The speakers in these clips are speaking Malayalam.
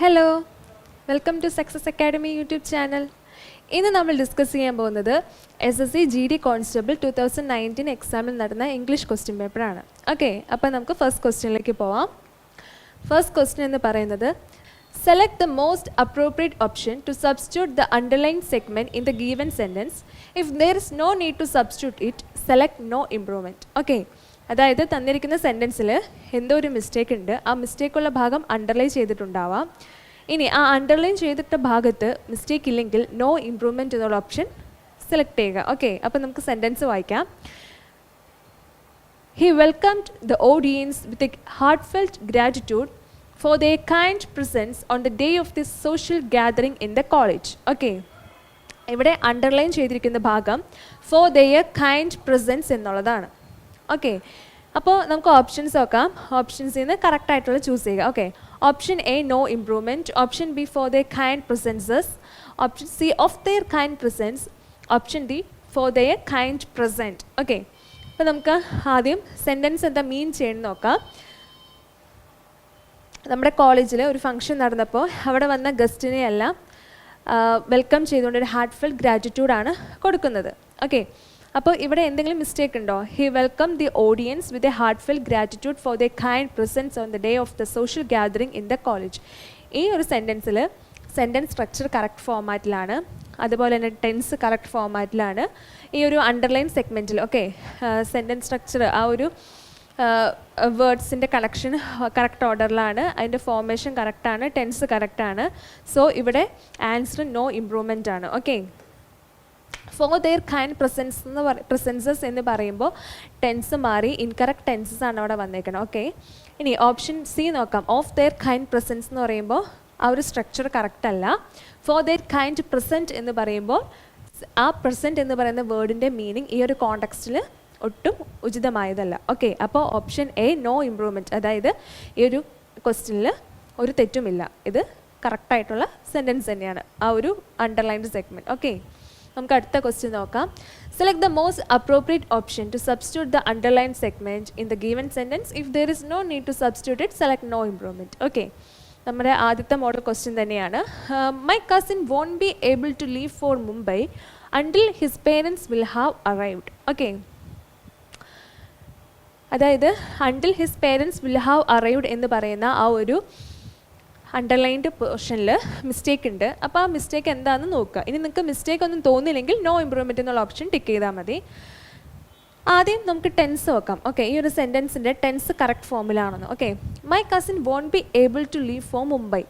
Hello, welcome to Success Academy YouTube channel. ഇന്ന് നമ്മൾ ഡിസ്കസ് ചെയ്യാൻ പോകുന്നത് SSC GD കോൺസ്റ്റബിൾ 2019 എക്സാമിൽ നടന്ന ഇംഗ്ലീഷ് ക്വസ്റ്റ്യൻ പേപ്പറാണ്. ഓക്കെ, അപ്പോൾ നമുക്ക് ഫസ്റ്റ് ക്വസ്റ്റ്യനിലേക്ക് പോവാം. ഫസ്റ്റ് ക്വസ്റ്റ്യൻ എന്ന് പറയുന്നത് select the most appropriate option to substitute the underline segment in the given sentence. If there is no need to substitute it, select no improvement. Okay, അതായത് തന്നിരിക്കുന്ന സെൻറ്റൻസിൽ എന്തോ ഒരു മിസ്റ്റേക്ക് ഉണ്ട്, ആ മിസ്റ്റേക്കുള്ള ഭാഗം അണ്ടർലൈൻ ചെയ്തിട്ടുണ്ടാവാം. ഇനി ആ അണ്ടർലൈൻ ചെയ്തിട്ട ഭാഗത്ത് മിസ്റ്റേക്ക് ഇല്ലെങ്കിൽ നോ ഇംപ്രൂവ്മെൻറ്റ് എന്നുള്ള ഓപ്ഷൻ സെലക്ട് ചെയ്യുക. ഓക്കെ, അപ്പോൾ നമുക്ക് സെൻറ്റൻസ് വായിക്കാം. He welcomed the audience with a heartfelt gratitude for their kind presence on the day of this social gathering in the college. Okay, ഇവിടെ അണ്ടർലൈൻ ചെയ്തിരിക്കുന്ന ഭാഗം ഫോർ ദെയർ കൈൻഡ് പ്രസൻസ് എന്നുള്ളതാണ്. ഓക്കെ, അപ്പോൾ നമുക്ക് ഓപ്ഷൻസ് നോക്കാം. ഓപ്ഷൻസിൽ നിന്ന് കറക്റ്റായിട്ടുള്ള ചൂസ് ചെയ്യുക. Okay, option A no improvement, option B for their kind presences, option C of their kind presence, option D for their kind present. Okay, അപ്പോൾ നമുക്ക് ആദ്യം സെൻറ്റൻസ് എന്താ മീൻ ചെയ്യുന്നത് നോക്കാം. നമ്മുടെ കോളേജിൽ ഒരു ഫംഗ്ഷൻ നടന്നപ്പോൾ അവിടെ വന്ന ഗസ്റ്റിനെയെല്ലാം വെൽക്കം ചെയ്തുകൊണ്ട് ഒരു ഹാർട്ട് ഫെൽ ഗ്രാറ്റിറ്റ്യൂഡാണ് കൊടുക്കുന്നത്. ഓക്കെ, അപ്പോൾ ഇവിടെ എന്തെങ്കിലും മിസ്റ്റേക്ക് ഉണ്ടോ? He welcome the audience with a heartfelt gratitude for the kind presence on the day of the social gathering in the college. ഈ ഒരു സെൻറ്റൻസിൽ സെൻറ്റൻസ് സ്ട്രക്ചർ കറക്റ്റ് ഫോമാറ്റിലാണ്, അതുപോലെ തന്നെ ടെൻസ് കറക്റ്റ് ഫോമാറ്റിലാണ്. ഈ ഒരു അണ്ടർലൈൻ സെഗ്മെൻറ്റിൽ ഓക്കെ സെൻറ്റൻസ് സ്ട്രക്ചർ ആ ഒരു വേർഡ്സിൻ്റെ കളക്ഷൻ കറക്റ്റ് ഓർഡറിലാണ്, അതിൻ്റെ ഫോർമേഷൻ കറക്റ്റാണ്, ടെൻസ് കറക്റ്റാണ്. സോ ഇവിടെ ആൻസർ നോ ഇംപ്രൂവ്മെൻ്റ് ആണ്. ഓക്കെ, ഫോർ ദെയർ കൈൻഡ് പ്രസൻസസ് എന്ന് പറയുമ്പോൾ ടെൻസ് മാറി ഇൻകറക്റ്റ് ടെൻസസ് ആണ് അവിടെ വന്നേക്കണം. ഓക്കെ, ഇനി ഓപ്ഷൻ സി നോക്കാം. ഓഫ് ദെയർ കൈൻഡ് പ്രസൻസ് എന്ന് പറയുമ്പോൾ ആ ഒരു സ്ട്രക്ചർ കറക്റ്റ് അല്ല. ഫോർ ദെയർ കൈൻഡ് പ്രസൻറ്റ് എന്ന് പറയുമ്പോൾ ആ പ്രസൻറ്റ് എന്ന് പറയുന്ന വേർഡിൻ്റെ മീനിങ് ഈ ഒരു കോണ്ടെക്സ്റ്റിൽ ഒട്ടും ഉചിതമായതല്ല. ഓക്കെ, അപ്പോൾ ഓപ്ഷൻ എ നോ ഇംപ്രൂവ്മെൻറ്റ്, അതായത് ഈ ഒരു ക്വസ്റ്റ്യനിൽ ഒരു തെറ്റുമില്ല, ഇത് കറക്റ്റായിട്ടുള്ള സെൻറ്റൻസ് തന്നെയാണ് ആ ഒരു അണ്ടർലൈൻഡ് സെഗ്മെൻറ്റ്. ഓക്കെ, നമുക്ക് അടുത്ത ക്വസ്റ്റ്യൻ നോക്കാം. Select the most appropriate option to substitute the underline segment in the given sentence. If there is no need to substitute it, select no improvement. Okay, നമ്മുടെ ആദ്യത്തെ മോഡൽ ക്വസ്റ്റ്യൻ തന്നെയാണ്. My cousin won't be able to leave for Mumbai until his parents will have arrived. Okay, അതായത് until his parents will have arrived എന്ന് പറയുന്ന ആ ഒരു അണ്ടർലൈൻഡ് പോർഷനിൽ മിസ്റ്റേക്ക് ഉണ്ട്. അപ്പോൾ ആ മിസ്റ്റേക്ക് എന്താണെന്ന് നോക്കുക. ഇനി നിങ്ങൾക്ക് മിസ്റ്റേക്ക് ഒന്നും തോന്നിയില്ലെങ്കിൽ നോ ഇംപ്രൂവ്മെൻറ്റ് എന്നുള്ള ഓപ്ഷൻ ടിക്ക് ചെയ്താൽ മതി. ആദ്യം നമുക്ക് ടെൻസ് നോക്കാം. ഓക്കെ, ഈ ഒരു സെൻറ്റൻസിൻ്റെ ടെൻസ് കറക്റ്റ് ഫോമിലാണെന്ന്. Okay, my cousin won't be able to leave for Mumbai.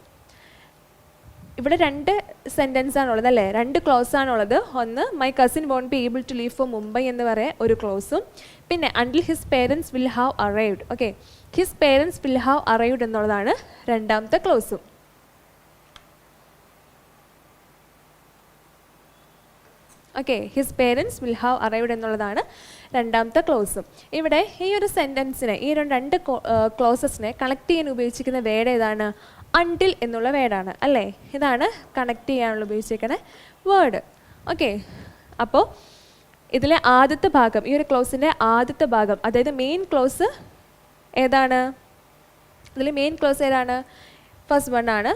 ഇവിടെ രണ്ട് സെൻറ്റൻസ് ആണുള്ളത് അല്ലേ, രണ്ട് ക്ലോസ് ആണുള്ളത്. ഒന്ന് my cousin won't be able to leave for Mumbai എന്ന് പറയാൻ ഒരു ക്ലോസും, പിന്നെ until his parents will have arrived. Okay, his parents will have arrived എന്നുള്ളതാണ് രണ്ടാമത്തെ ക്ലോസും. Okay, his parents will have arrived എന്നുള്ളതാണ് രണ്ടാമത്തെ ക്ലോസും. ഇവിടെ ഈ ഒരു സെൻറ്റൻസിനെ ഈ രണ്ട് ക്ലോസസിനെ കണക്ട് ചെയ്യാൻ ഉപയോഗിച്ചിരിക്കുന്ന വേർഡ് ഏതാണ്? അണ്ടിൽ എന്നുള്ള വേർഡാണ് അല്ലേ, ഇതാണ് കണക്ട് ചെയ്യാനുള്ള ഉപയോഗിച്ചിരിക്കുന്ന വേർഡ്. ഓക്കെ, അപ്പോൾ ഇതിലെ ആദ്യത്തെ ഭാഗം, ഈ ഒരു ക്ലോസിൻ്റെ ആദ്യത്തെ ഭാഗം, അതായത് മെയിൻ ക്ലോസ് ഏതാണ്? ഇതിൽ മെയിൻ ക്ലോസ് ഏതാണ്? ഫസ്റ്റ് വൺ ആണ്.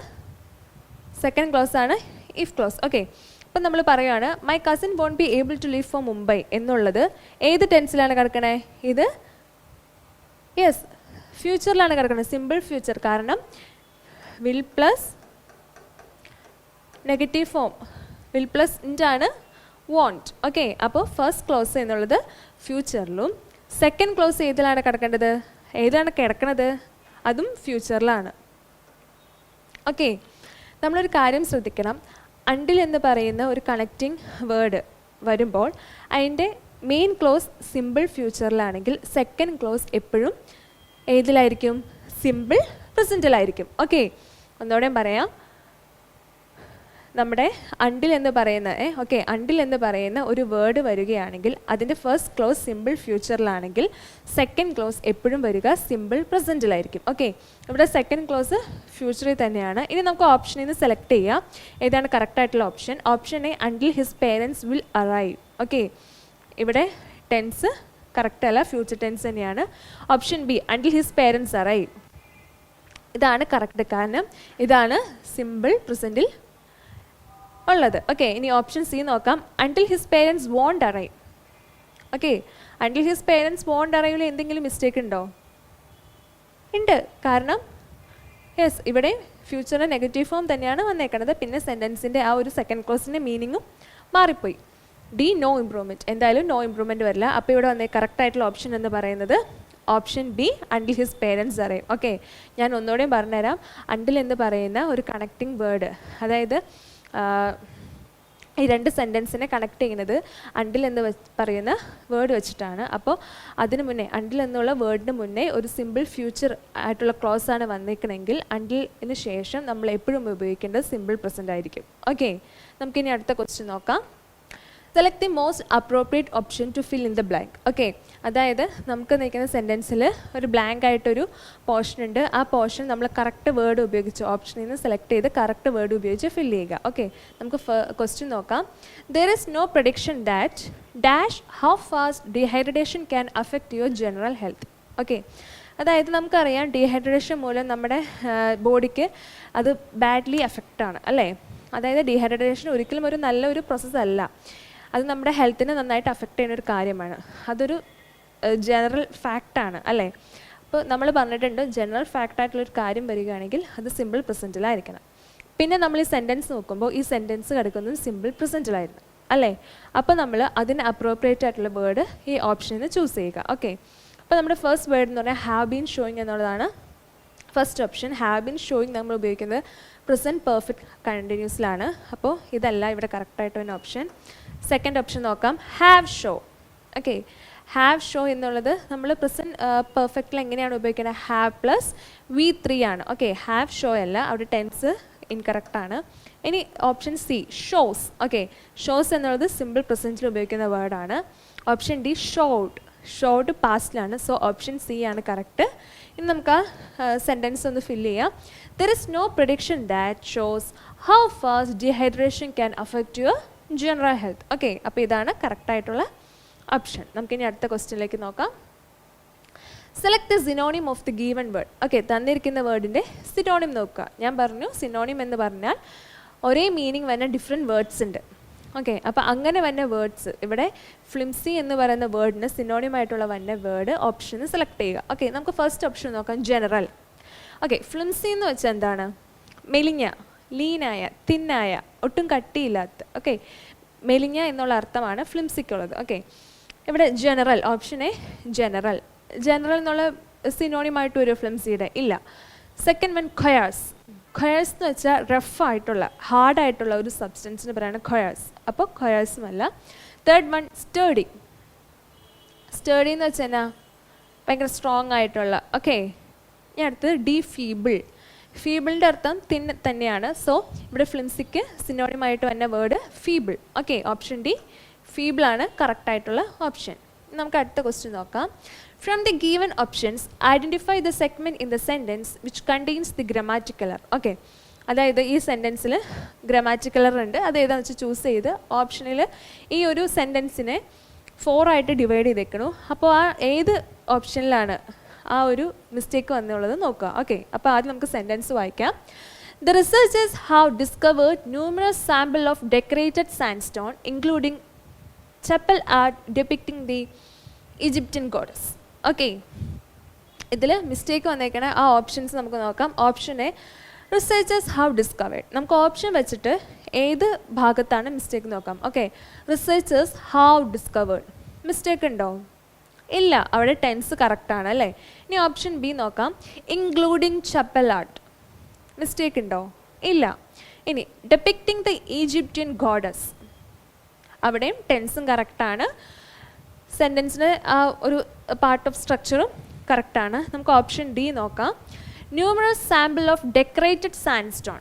സെക്കൻഡ് ക്ലോസ് ആണ് ഇഫ് ക്ലോസ്. ഓക്കെ, അപ്പം നമ്മൾ പറയുകയാണ് my cousin won't be able to leave for Mumbai എന്നുള്ളത് ഏത് ടെൻസിലാണ് കിടക്കണേ? ഇത് യെസ് ഫ്യൂച്ചറിലാണ് കിടക്കുന്നത്, സിമ്പിൾ ഫ്യൂച്ചർ. കാരണം will plus negative form, will plus ഇൻറ്റാണ് വോണ്ട്. ഓക്കെ, അപ്പോൾ ഫസ്റ്റ് ക്ലോസ് എന്നുള്ളത് ഫ്യൂച്ചറിലും സെക്കൻഡ് ക്ലോസ് ഏതിലാണ് കിടക്കേണ്ടത്? ഏതാണ് കിടക്കുന്നത്? അതും ഫ്യൂച്ചറിലാണ്. ഓക്കെ, നമ്മളൊരു കാര്യം ശ്രദ്ധിക്കണം. അണ്ടിൽ എന്ന് പറയുന്ന ഒരു കണക്റ്റിംഗ് വേർഡ് വരുമ്പോൾ അതിൻ്റെ മെയിൻ ക്ലോസ് സിമ്പിൾ ഫ്യൂച്ചറിലാണെങ്കിൽ സെക്കൻഡ് ക്ലോസ് എപ്പോഴും ഏതിലായിരിക്കും? സിമ്പിൾ പ്രസൻറ്റിലായിരിക്കും. ഓക്കെ, ഒന്നുകൂടെ പറയാം. നമ്മുടെ അണ്ടിൽ എന്ന് പറയുന്ന അണ്ടിൽ എന്ന് പറയുന്ന ഒരു വേർഡ് വരികയാണെങ്കിൽ അതിൻ്റെ ഫസ്റ്റ് ക്ലോസ് സിമ്പിൾ ഫ്യൂച്ചറിലാണെങ്കിൽ സെക്കൻഡ് ക്ലോസ് എപ്പോഴും വരിക സിമ്പിൾ പ്രസൻറ്റിലായിരിക്കും. ഓക്കെ, ഇവിടെ സെക്കൻഡ് ക്ലോസ് ഫ്യൂച്ചറിൽ തന്നെയാണ്. ഇനി നമുക്ക് ഓപ്ഷനിൽ നിന്ന് സെലക്ട് ചെയ്യാം ഏതാണ് കറക്റ്റായിട്ടുള്ള option. Option A until his parents will arrive. Okay, ഇവിടെ ടെൻസ് കറക്റ്റ് അല്ല, ഫ്യൂച്ചർ ടെൻസ് തന്നെയാണ്. Option B until his parents arrive. ഇതാണ് കറക്റ്റ്, കാരണം ഇതാണ് സിമ്പിൾ പ്രസൻറ്റിൽ ഉള്ളത്. ഓക്കെ, ഇനി ഓപ്ഷൻ സി നോക്കാം. Until his parents won't arrive. Okay, until his parents won't അറൈവിൽ എന്തെങ്കിലും മിസ്റ്റേക്ക് ഉണ്ടോ? ഉണ്ട്, കാരണം യെസ് ഇവിടെ ഫ്യൂച്ചറിൻ്റെ നെഗറ്റീവ് ഫോം തന്നെയാണ് വന്നേക്കുന്നത്. പിന്നെ സെൻറ്റൻസിൻ്റെ ആ ഒരു സെക്കൻഡ് ക്ലോസിൻ്റെ മീനിങ്ങും മാറിപ്പോയി. D, no improvement. എന്തായാലും നോ ഇംപ്രൂവ്മെൻറ്റ് വരില്ല. അപ്പോൾ ഇവിടെ വന്നേ കറക്റ്റ് ആയിട്ടുള്ള ഓപ്ഷൻ എന്ന് പറയുന്നത് option B, until his parents arrive. Okay, ഞാൻ ഒന്നുകൂടെയും പറഞ്ഞുതരാം. അണ്ടിൽ എന്ന് പറയുന്ന ഒരു കണക്റ്റിംഗ് വേർഡ്, അതായത് ഈ രണ്ട് സെൻറ്റൻസിനെ കണക്ട് ചെയ്യുന്നത് അണ്ടിൽ എന്ന് പറയുന്ന വേർഡ് വെച്ചിട്ടാണ്. അപ്പോൾ അതിന് മുന്നേ, അണ്ടിൽ എന്നുള്ള വേർഡിന് മുന്നേ ഒരു സിമ്പിൾ ഫ്യൂച്ചർ ആയിട്ടുള്ള ക്ലോസ് ആണ് വന്നിരിക്കണമെങ്കിൽ അണ്ടിലിന് ശേഷം നമ്മൾ എപ്പോഴും ഉപയോഗിക്കേണ്ടത് സിമ്പിൾ പ്രസൻറ്റ് ആയിരിക്കും. ഓക്കെ, നമുക്കിനി അടുത്ത ക്വസ്റ്റ്യൻ നോക്കാം. Select the most appropriate option to fill in the blank. Okay, അതായത് നമുക്ക് നിൽക്കുന്ന സെൻറ്റൻസിൽ ഒരു ബ്ലാങ്ക് ആയിട്ടൊരു പോർഷൻ ഉണ്ട്. ആ പോർഷൻ നമ്മൾ കറക്റ്റ് വേർഡ് ഉപയോഗിച്ച് ഓപ്ഷനിൽ നിന്ന് സെലക്ട് ചെയ്ത് കറക്റ്റ് വേർഡ് ഉപയോഗിച്ച് ഫിൽ ചെയ്യുക. ഓക്കെ, നമുക്ക് ക്വസ്റ്റ്യൻ നോക്കാം. There is no prediction that dash how fast dehydration can affect your general health. Okay, അതായത് നമുക്കറിയാം ഡീഹൈഡ്രേഷൻ മൂലം നമ്മുടെ ബോഡിക്ക് അത് ബാഡ്ലി അഫക്റ്റാണ് അല്ലേ. അതായത് ഡീഹൈഡ്രേഷൻ ഒരിക്കലും ഒരു നല്ലൊരു പ്രോസസ്സല്ല. അത് നമ്മുടെ ഹെൽത്തിനെ നന്നായിട്ട് അഫക്റ്റ് ചെയ്യുന്നൊരു കാര്യമാണ്. അതൊരു ജനറൽ ഫാക്റ്റാണ് അല്ലേ. അപ്പോൾ നമ്മൾ പറഞ്ഞിട്ടുണ്ട് ജനറൽ ഫാക്റ്റായിട്ടുള്ളൊരു കാര്യം വരികയാണെങ്കിൽ അത് സിമ്പിൾ പ്രസൻറ്റിലായിരിക്കണം. പിന്നെ നമ്മൾ ഈ സെൻറ്റൻസ് നോക്കുമ്പോൾ ഈ സെൻറ്റൻസ് കിടക്കുന്നത് സിമ്പിൾ പ്രസൻറ്റിലായിരുന്നു അല്ലേ. അപ്പോൾ നമ്മൾ അതിന് അപ്രോപ്രിയേറ്റ് ആയിട്ടുള്ള വേർഡ് ഈ ഓപ്ഷനിൽ നിന്ന് ചൂസ് ചെയ്യുക. ഓക്കെ, അപ്പോൾ നമ്മുടെ ഫസ്റ്റ് വേർഡ് എന്ന് പറഞ്ഞാൽ ഹാവ് ബീൻ ഷോയിങ് എന്നുള്ളതാണ്. First option have been showing നമ്മൾ ഉപയോഗിക്കുന്നത് പ്രസൻറ്റ് പെർഫെക്റ്റ് കണ്ടിന്യൂസിലാണ്. അപ്പോൾ ഇതല്ല ഇവിടെ കറക്റ്റായിട്ട് ഒരു ഓപ്ഷൻ. സെക്കൻഡ് ഓപ്ഷൻ നോക്കാം, have show. Okay, have show എന്നുള്ളത് നമ്മൾ പ്രസൻറ്റ് പെർഫെക്റ്റിൽ എങ്ങനെയാണ് ഉപയോഗിക്കുന്നത്? ഹാവ് പ്ലസ് V3 ആണ്. ഓക്കെ, ഹാവ് ഷോ അല്ല, അവിടെ ടെൻസ് ഇൻകറക്റ്റ് ആണ്. ഇനി option C, shows. Okay, shows എന്നുള്ളത് സിമ്പിൾ പ്രസൻറ്റിൽ ഉപയോഗിക്കുന്ന വേർഡാണ്. Option D, showed. ഷോഡ് പാസ്റ്റിലാണ്. സോ ഓപ്ഷൻ സി ആണ് കറക്റ്റ്. ഇനി നമുക്ക് ആ സെൻറ്റൻസ് ഒന്ന് ഫില്ല് ചെയ്യാം. There is no prediction that shows how fast dehydration can affect your general health. Okay, അപ്പോൾ ഇതാണ് കറക്റ്റായിട്ടുള്ള ഓപ്ഷൻ. നമുക്കിനി അടുത്ത ക്വസ്റ്റ്യനിലേക്ക് നോക്കാം. Select the synonym of the given word. Okay, തന്നിരിക്കുന്ന വേർഡിൻ്റെ സിനോണിം നോക്കുക. ഞാൻ പറഞ്ഞു സിനോണിം എന്ന് പറഞ്ഞാൽ ഒരേ മീനിങ് വരുന്ന ഡിഫറെൻറ്റ് വേർഡ്സ് ഉണ്ട്. ഓക്കെ, അപ്പോൾ അങ്ങനെ വന്ന വേർഡ്സ് ഇവിടെ ഫ്ലിംസി എന്ന് പറയുന്ന വേർഡിന് സിനോണിമായിട്ടുള്ള വന്ന വേർഡ് ഓപ്ഷന് സെലക്ട് ചെയ്യുക. ഓക്കെ, നമുക്ക് ഫസ്റ്റ് ഓപ്ഷൻ നോക്കാം, ജനറൽ. ഓക്കെ, ഫ്ലിംസി എന്ന് വെച്ചാൽ എന്താണ്? മെലിഞ്ഞ, ലീനായ, തിന്നായ, ഒട്ടും കട്ടിയില്ലാത്ത. ഓക്കെ, മെലിഞ്ഞ എന്നുള്ള അർത്ഥമാണ് ഫ്ലിംസിക്കുള്ളത്. ഓക്കെ, ഇവിടെ general, option A general. General എന്നുള്ള സിനോണിമായിട്ട് ഒരു ഫ്ലിംസിയുടെ ഇല്ല. Second one ഖയാസ്. ഖയാസ് എന്ന് വെച്ചാൽ റഫായിട്ടുള്ള, ഹാർഡായിട്ടുള്ള ഒരു സബ്സ്റ്റൻസിന് പറയുന്നത് ഖയാസ്. അപ്പോൾ ഖയാസുമല്ല. തേർഡ് വൺ സ്റ്റേഡി. സ്റ്റേഡി എന്ന് വെച്ചാൽ എന്നാ? ഭയങ്കര സ്ട്രോങ് ആയിട്ടുള്ള. ഓക്കെ, ഇനി അടുത്തത് ഡി, ഫീബിൾ. ഫീബിളിൻ്റെ അർത്ഥം തിൻ തന്നെയാണ്. സോ ഇവിടെ ഫ്ലിംസിക്ക് സിനോണിമായിട്ട് വന്ന word feeble. Okay, option D ഫീബിളാണ് കറക്റ്റായിട്ടുള്ള ഓപ്ഷൻ. നമുക്ക് അടുത്ത ക്വസ്റ്റ്യൻ നോക്കാം. From the given options identify the segment in the sentence which contains the grammatical error. Okay, അതായത് ഈ സെൻറ്റൻസിൽ ഗ്രാമാറ്റിക്കൽ എറർ ഉണ്ട്, അത് ഏതാണെന്ന് വെച്ചാൽ ചൂസ് ചെയ്ത് ഓപ്ഷനിൽ ഈ ഒരു സെൻറ്റൻസിനെ 4 ആയിട്ട് ഡിവൈഡ് ചെയ്തേക്കണു. അപ്പോൾ ആ ഏത് ഓപ്ഷനിലാണ് ആ ഒരു മിസ്റ്റേക്ക് വന്നുള്ളത് നോക്കുക. ഓക്കെ, അപ്പോൾ ആദ്യം നമുക്ക് സെൻറ്റൻസ് വായിക്കാം. The researchers have discovered numerous samples of decorated sandstone, including chapel art depicting the Egyptian goddess. Okay, ഇതിൽ മിസ്റ്റേക്ക് വന്നേക്കണ ആ ഓപ്ഷൻസ് നമുക്ക് നോക്കാം. Option A, researchers have discovered. നമുക്ക് ഓപ്ഷൻ വെച്ചിട്ട് ഏത് ഭാഗത്താണ് മിസ്റ്റേക്ക് നോക്കാം. Okay, researchers have discovered. Mistake ഉണ്ടോ? ഇല്ല, അവിടെ ടെൻസ് കറക്റ്റാണ് അല്ലേ. ഇനി ഓപ്ഷൻ ബി നോക്കാം, ഇൻക്ലൂഡിങ് ചപ്പൽ ആർട്ട്. മിസ്റ്റേക്ക് ഉണ്ടോ? ഇല്ല. ഇനി ഡെപ്പിക്റ്റിംഗ് ദ ഈജിപ്ഷ്യൻ ഗോഡസ്, അവിടെയും ടെൻസും കറക്റ്റാണ്. സെൻറ്റൻസിന് ആ ഒരു പാർട്ട് ഓഫ് സ്ട്രക്ചറും കറക്റ്റാണ്. നമുക്ക് ഓപ്ഷൻ ഡി നോക്കാം, numerous sample of decorated sandstone.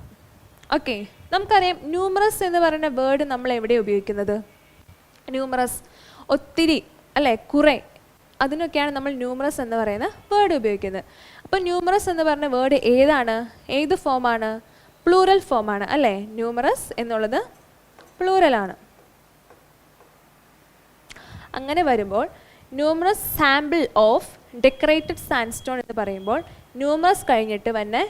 Okay, നമുക്കറിയാം ന്യൂമറസ് എന്ന് പറയുന്ന വേർഡ് നമ്മൾ എവിടെ ഉപയോഗിക്കുന്നത്? ന്യൂമറസ്, ഒത്തിരി അല്ലേ, കുറേ, അതിനൊക്കെയാണ് നമ്മൾ ന്യൂമറസ് എന്ന് പറയുന്ന വേർഡ് ഉപയോഗിക്കുന്നത്. അപ്പോൾ ന്യൂമറസ് എന്ന് പറഞ്ഞ വേർഡ് ഏതാണ്? ഏത് ഫോമാണ്? പ്ലൂറൽ ഫോമാണ് അല്ലേ. ന്യൂമറസ് എന്നുള്ളത് പ്ലൂറലാണ്. അങ്ങനെ വരുമ്പോൾ numerous sample of decorated sandstone എന്ന് പറയുമ്പോൾ ന്യൂമറസ് കഴിഞ്ഞിട്ട് വന്നെ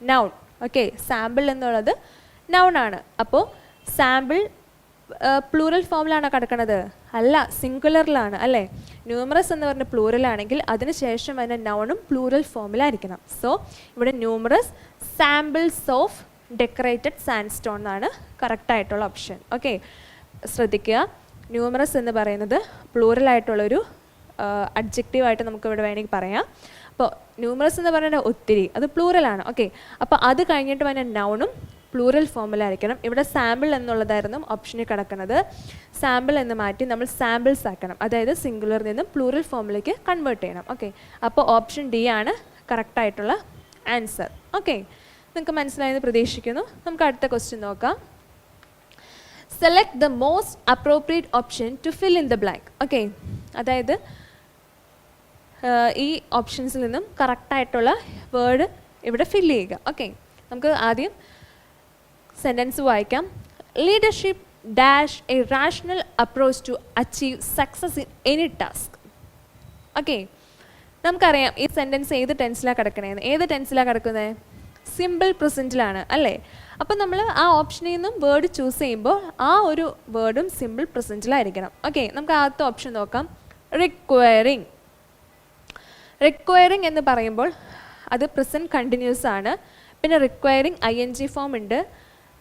നൗൺ. ഓക്കെ, സാമ്പിൾ എന്നുള്ളത് നൗൺ ആണ്. അപ്പോൾ സാമ്പിൾ പ്ലൂറൽ ഫോമിലാണോ കിടക്കുന്നത്? അല്ല, സിംഗുലറിലാണ് അല്ലേ. ന്യൂമറസ് എന്ന് പറഞ്ഞ പ്ലൂറലാണെങ്കിൽ അതിന് ശേഷം വന്ന നൗണും പ്ലൂറൽ ഫോമിലായിരിക്കണം. സോ ഇവിടെ numerous samples of decorated sandstone എന്നാണ് കറക്റ്റായിട്ടുള്ള ഓപ്ഷൻ. ഓക്കെ, ശ്രദ്ധിക്കുക, ന്യൂമറസ് എന്ന് പറയുന്നത് പ്ലൂറലായിട്ടുള്ളൊരു അഡ്ജക്റ്റീവായിട്ട് നമുക്ക് ഇവിടെ വേണമെങ്കിൽ പറയാം. അപ്പോൾ ന്യൂമറസ് എന്ന് പറയുന്നത് ഒത്തിരി, അത് പ്ലൂറലാണ്. ഓക്കെ, അപ്പോൾ അത് കഴിഞ്ഞിട്ട് വന്ന നൗണും പ്ലൂറൽ ഫോമിലായിരിക്കണം. ഇവിടെ സാമ്പിൾ എന്നുള്ളതായിരുന്നു ഓപ്ഷനിൽ കിടക്കുന്നത്. സാമ്പിൾ എന്ന് മാറ്റി നമ്മൾ സാമ്പിൾസ് ആക്കണം, അതായത് സിംഗുലറിൽ നിന്നും പ്ലൂറൽ ഫോമിലേക്ക് കൺവേർട്ട് ചെയ്യണം. ഓക്കെ, അപ്പോൾ ഓപ്ഷൻ ഡി ആണ് കറക്റ്റായിട്ടുള്ള ആൻസർ. ഓക്കെ, നിങ്ങൾക്ക് മനസ്സിലായെന്ന് പ്രതീക്ഷിക്കുന്നു. നമുക്ക് അടുത്ത ക്വസ്റ്റ്യൻ നോക്കാം. Select the most appropriate option to fill in the blank. Okay, അതായത് ഈ ഓപ്ഷൻസിൽ നിന്നും കറക്റ്റായിട്ടുള്ള വേർഡ് ഇവിടെ ഫില്ല് ചെയ്യുക. ഓക്കെ, നമുക്ക് ആദ്യം സെൻറ്റൻസ് വായിക്കാം. Leadership dash a rational approach to achieve success in any task. Okay, നമുക്കറിയാം ഈ സെൻറ്റൻസ് ഏത് ടെൻസിലാണ് കിടക്കണേന്ന്. ഏത് ടെൻസിലാണ് കിടക്കുന്നത്? സിമ്പിൾ പ്രസൻറ്റിലാണ് അല്ലേ. അപ്പോൾ നമ്മൾ ആ ഓപ്ഷനിൽ നിന്നും വേർഡ് ചൂസ് ചെയ്യുമ്പോൾ ആ ഒരു വേർഡും സിമ്പിൾ പ്രസൻറ്റിലായിരിക്കണം. ഓക്കെ, നമുക്ക് ആദ്യത്തെ ഓപ്ഷൻ നോക്കാം. റിക്വയറിങ്. റിക്വയറിങ് എന്ന് പറയുമ്പോൾ അത് പ്രസൻറ്റ് കണ്ടിന്യൂസ് ആണ്. പിന്നെ റിക്വയറിങ് ING ഫോം ഉണ്ട്,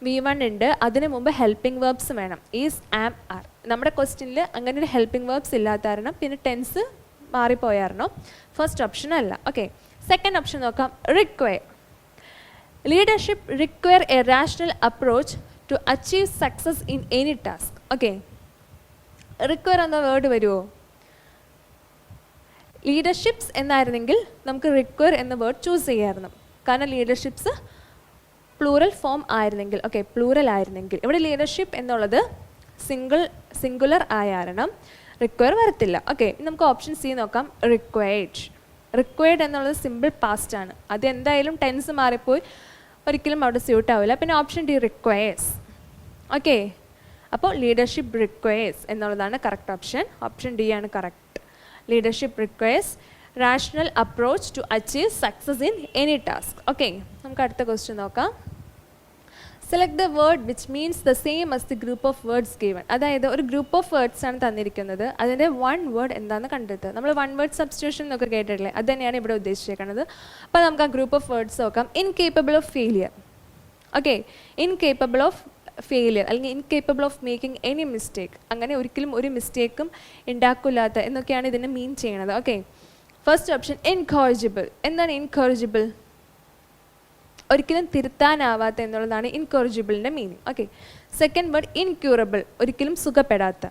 V1 ഉണ്ട്, അതിന് മുമ്പ് ഹെൽപ്പിംഗ് വേർബ്സ് വേണം. Is, am, are. നമ്മുടെ ക്വസ്റ്റ്യനിൽ അങ്ങനെ ഒരു ഹെൽപ്പിംഗ് വേർബ്സ് ഇല്ലാത്ത കാരണം പിന്നെ ടെൻസ് മാറിപ്പോയായിരുന്നു. ഫസ്റ്റ് ഓപ്ഷൻ അല്ല. ഓക്കെ, സെക്കൻഡ് ഓപ്ഷൻ നോക്കാം. Require. Leadership require a rational approach to achieve success in any task. Okay, require എന്ന വേർഡ് വരുമോ? ലീഡർഷിപ്സ് എന്നായിരുന്നെങ്കിൽ നമുക്ക് റിക്വയർ എന്ന വേർഡ് ചൂസ് ചെയ്യാമായിരുന്നു, കാരണം ലീഡർഷിപ്സ് പ്ലൂറൽ ഫോം ആയിരുന്നെങ്കിൽ. ഓക്കെ, പ്ലൂറൽ ആയിരുന്നെങ്കിൽ. ഇവിടെ ലീഡർഷിപ്പ് എന്നുള്ളത് സിംഗുലർ ആയാരണം റിക്വയർ വരത്തില്ല. ഓക്കെ, നമുക്ക് ഓപ്ഷൻ സി നോക്കാം. റിക്വയർഡ്. റിക്വയർഡ് എന്നുള്ളത് സിമ്പിൾ പാസ്റ്റ് ആണ്, അത് എന്തായാലും ടെൻസ് മാറിപ്പോയി ഒരിക്കലും അവിടെ സ്യൂട്ട് ആവില്ല. പിന്നെ ഓപ്ഷൻ ഡി റിക്വയേഴ്സ്. ഓക്കെ, അപ്പോൾ ലീഡർഷിപ്പ് റിക്വയേഴ്സ് എന്നുള്ളതാണ് കറക്റ്റ് ഓപ്ഷൻ. ഓപ്ഷൻ ഡി ആണ് correct. Leadership requires rational approach to achieve success in any task. Okay, നമുക്ക് അടുത്ത ക്വസ്റ്റ്യൻ നോക്കാം. Select the word which means the same as the group of words given. അതായത് ഒരു ഗ്രൂപ്പ് ഓഫ് വേർഡ്സ് ആണ് തന്നിരിക്കുന്നത്, അതിൻ്റെ വൺ വേർഡ് എന്താണെന്ന് കണ്ടെത്തുക. നമ്മൾ വൺ വേർഡ് സബ്സ്റ്റിറ്റ്യൂഷൻ എന്നൊക്കെ കേട്ടിട്ടില്ലേ, അത് തന്നെയാണ് ഇവിടെ ഉദ്ദേശിച്ചേക്കുന്നത്. അപ്പോൾ നമുക്ക് ആ ഗ്രൂപ്പ് ഓഫ് വേർഡ്സ് നോക്കാം. Incapable of failure. Okay, incapable of failure അല്ലെങ്കിൽ incapable of making any mistake. അങ്ങനെ ഒരിക്കലും ഒരു മിസ്റ്റേക്കും ഉണ്ടാക്കില്ലാത്ത എന്നൊക്കെയാണ് ഇതിനെ മീൻ ചെയ്യണത്. Okay, first option incorrigible. എന്താണ് ഇൻകോറിജിബിൾ? ഒരിക്കലും തിരുത്താനാവാത്ത എന്നുള്ളതാണ് ഇൻകോറിജിബിളിൻ്റെ meaning. Okay, second word incurable, ഒരിക്കലും സുഖപ്പെടാത്ത.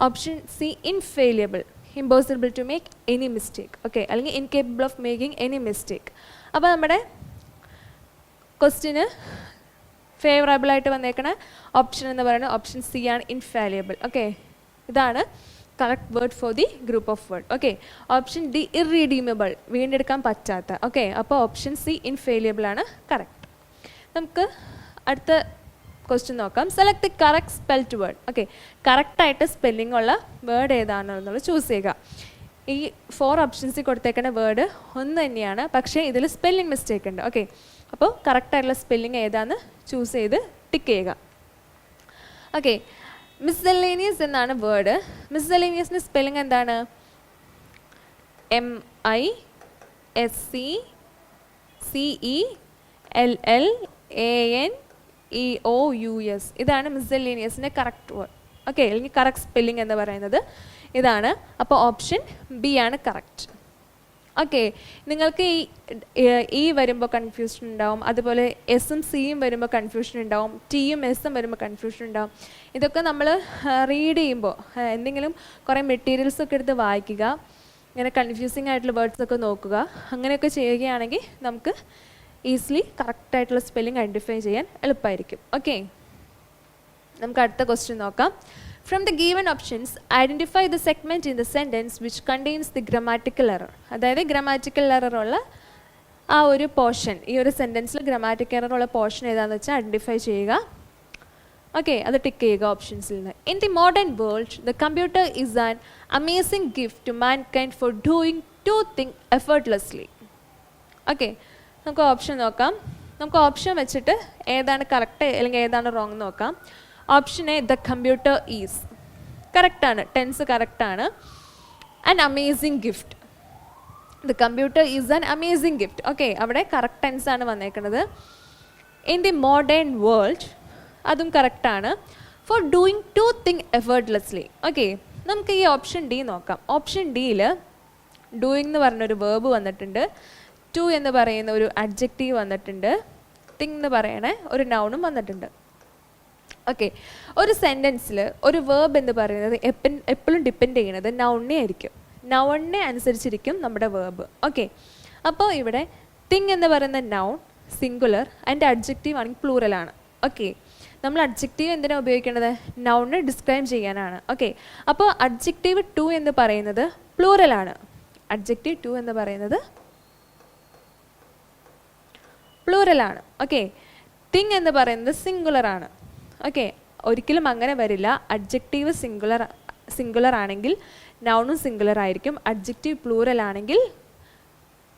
Option C infallible, impossible to make any mistake. Okay, അല്ലെങ്കിൽ incapable of making any mistake. അപ്പോൾ നമ്മുടെ ക്വസ്റ്റിന് ഫേവറബിളായിട്ട് വന്നേക്കണ ഓപ്ഷൻ എന്ന് പറയുന്നത് ഓപ്ഷൻ സി ആണ്, ഇൻഫാലിയബിൾ. ഓക്കെ, ഇതാണ് correct word for the group of word. Okay, option D irredeemable, വീണ്ടെടുക്കാൻ പറ്റാത്ത. ഓക്കെ, അപ്പോൾ ഓപ്ഷൻ സി ഇൻഫെയിലിയബിൾ ആണ് കറക്റ്റ്. നമുക്ക് അടുത്ത ക്വസ്റ്റ്യൻ നോക്കാം. Select the correct spelled word. Okay, കറക്റ്റായിട്ട് സ്പെല്ലിംഗ് ഉള്ള വേർഡ് ഏതാണെന്നുള്ളത് ചൂസ് ചെയ്യുക. ഈ 4 ഓപ്ഷൻസിൽ കൊടുത്തേക്കുന്ന വേർഡ് ഒന്ന് തന്നെയാണ്, പക്ഷേ ഇതിൽ സ്പെല്ലിംഗ് മിസ്റ്റേക്ക് ഉണ്ട്. ഓക്കെ, അപ്പോൾ കറക്റ്റായിട്ടുള്ള സ്പെല്ലിംഗ് ഏതാണെന്ന് ചൂസ് ചെയ്ത് ടിക്ക് ചെയ്യുക. ഓക്കെ, മിസ്സെല്ലേനിയസ് എന്നാണ് വേർഡ്. മിസ്സെല്ലേനിയസിൻ്റെ സ്പെല്ലിംഗ് എന്താണ്? MISCELLANEOUS. ഇതാണ് മിസ്സെല്ലേനിയസിൻ്റെ കറക്റ്റ് വേർഡ്. ഓക്കെ, അല്ലെങ്കിൽ കറക്റ്റ് സ്പെല്ലിംഗ് എന്ന് പറയുന്നത് ഇതാണ്. അപ്പോൾ ഓപ്ഷൻ ബി ആണ് കറക്റ്റ്. ഓക്കെ, നിങ്ങൾക്ക് ഈ വരുമ്പോൾ കൺഫ്യൂഷൻ ഉണ്ടാവും, അതുപോലെ എസും സിയും വരുമ്പോൾ കൺഫ്യൂഷൻ ഉണ്ടാവും, ടിയും എസും വരുമ്പോൾ കൺഫ്യൂഷൻ ഉണ്ടാവും. ഇതൊക്കെ നമ്മൾ റീഡ് ചെയ്യുമ്പോൾ എന്തെങ്കിലും കുറേ മെറ്റീരിയൽസൊക്കെ എടുത്ത് വായിക്കുക, ഇങ്ങനെ കൺഫ്യൂസിങ് ആയിട്ടുള്ള വേർഡ്സൊക്കെ നോക്കുക. അങ്ങനെയൊക്കെ ചെയ്യുകയാണെങ്കിൽ നമുക്ക് ഈസിലി കറക്റ്റായിട്ടുള്ള സ്പെല്ലിംഗ് ഐഡൻറ്റിഫൈ ചെയ്യാൻ എളുപ്പമായിരിക്കും. ഓക്കെ, നമുക്ക് അടുത്ത ക്വസ്റ്റ്യൻ നോക്കാം. From the given options, identify the segment in the sentence which contains the grammatical error. അതായത് ഗ്രാമാറ്റിക്കൽ എറർ ഉള്ള ആ ഒരു പോർഷൻ, ഈ ഒരു സെൻറ്റൻസിൽ ഗ്രാമാറ്റിക്കൽ എറർ ഉള്ള പോർഷൻ ഏതാണെന്ന് വെച്ചാൽ ഐഡൻറ്റിഫൈ ചെയ്യുക. ഓക്കെ, അത് ടിക്ക് ചെയ്യുക ഓപ്ഷൻസിൽ നിന്ന്. In the modern world the computer is an amazing gift to mankind for doing to think effortlessly. Okay, നമുക്ക് ഓപ്ഷൻ നോക്കാം. നമുക്ക് ഓപ്ഷൻ വെച്ചിട്ട് ഏതാണ് കറക്റ്റ് അല്ലെങ്കിൽ ഏതാണ് റോങ് എന്ന് നോക്കാം. Option A, the computer is കറക്റ്റാണ്, ടെൻസ് കറക്റ്റാണ്. An amazing gift, the computer is an amazing gift. Okay, അവിടെ കറക്റ്റ് ടെൻസ് ആണ് വന്നേക്കുന്നത്. ഇൻ ദി മോഡേൺ വേൾഡ്, അതും കറക്റ്റാണ്. For doing to think effortlessly. Okay, നമുക്ക് ഈ ഓപ്ഷൻ ഡി നോക്കാം. ഓപ്ഷൻ ഡിയിൽ ഡൂയിങ് എന്ന് പറഞ്ഞൊരു വേർബ് വന്നിട്ടുണ്ട്, ടു എന്ന് പറയുന്ന ഒരു അഡ്ജക്റ്റീവ് വന്നിട്ടുണ്ട്, തിങ് എന്ന് പറയണ ഒരു നൗണും വന്നിട്ടുണ്ട്. ഓക്കെ, ഒരു സെൻറ്റൻസിൽ ഒരു വേർബ് എന്ന് പറയുന്നത് എപ്പോഴും ഡിപ്പെൻഡ് ചെയ്യുന്നത് നൗണിനെ ആയിരിക്കും. നൗണിനെ അനുസരിച്ചിരിക്കും നമ്മുടെ വേർബ്. ഓക്കെ, അപ്പോൾ ഇവിടെ തിങ് എന്ന് പറയുന്ന നൗൺ സിംഗുലർ, അതിൻ്റെ അഡ്ജക്റ്റീവ് ആണെങ്കിൽ പ്ലൂറലാണ്. ഓക്കെ, നമ്മൾ അഡ്ജക്റ്റീവ് എന്തിനാണ് ഉപയോഗിക്കേണ്ടത്? നൗണിനെ ഡിസ്ക്രൈബ് ചെയ്യാനാണ്. ഓക്കെ, അപ്പോൾ അഡ്ജക്റ്റീവ് ടു എന്ന് പറയുന്നത് പ്ലൂറലാണ്. അഡ്ജക്റ്റീവ് ടു എന്ന് പറയുന്നത് പ്ലൂറലാണ്. ഓക്കെ, തിങ് എന്ന് പറയുന്നത് സിംഗുലറാണ്. ഓക്കെ, ഒരിക്കലും അങ്ങനെ വരില്ല. അഡ്ജക്റ്റീവ് സിംഗുലർ ആണെങ്കിൽ നൗണും സിംഗുലർ ആയിരിക്കും. അഡ്ജക്റ്റീവ് പ്ലൂറൽ ആണെങ്കിൽ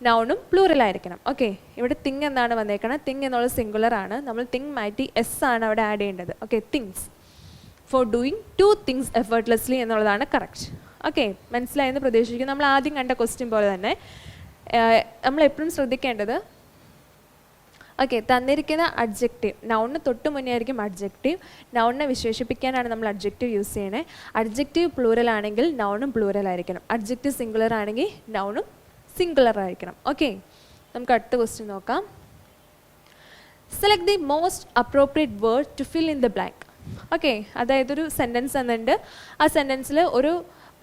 നൗണും പ്ലൂറൽ ആയിരിക്കണം. ഓക്കെ, ഇവിടെ തിങ് എന്നാണ് വന്നേക്കണം. തിങ് എന്നുള്ളത് സിംഗുലർ ആണ്. നമ്മൾ തിങ് മാറ്റി എസ് ആണ് അവിടെ ആഡ് ചെയ്യേണ്ടത്. Okay, things. Four doing two things effortlessly എന്നുള്ളതാണ് കറക്റ്റ്. ഓക്കെ, മനസ്സിലായെന്ന് പ്രതീക്ഷിക്കുന്നു. നമ്മൾ ആദ്യം കണ്ട ക്വസ്റ്റ്യൻ പോലെ തന്നെ നമ്മൾ എപ്പോഴും ശ്രദ്ധിക്കേണ്ടത്, ഓക്കെ, തന്നിരിക്കുന്ന അഡ്ജക്റ്റീവ് നൗണിന് തൊട്ട് മുന്നേ ആയിരിക്കും അഡ്ജക്റ്റീവ്. നൗണിനെ വിശേഷിപ്പിക്കാനാണ് നമ്മൾ അഡ്ജക്റ്റീവ് യൂസ് ചെയ്യണേ. അഡ്ജക്റ്റീവ് പ്ലൂറൽ ആണെങ്കിൽ നൗണും പ്ലൂറൽ ആയിരിക്കണം. അഡ്ജക്റ്റീവ് സിംഗുലർ ആണെങ്കിൽ നൗണും സിംഗുലർ ആയിരിക്കണം. ഓക്കെ, നമുക്ക് അടുത്ത ക്വസ്റ്റ്യൻ നോക്കാം. Select the most appropriate word to fill in the blank. Okay, അതായത് ഒരു സെൻറ്റൻസ് തന്നിട്ടുണ്ട്. ആ സെൻറ്റൻസിൽ ഒരു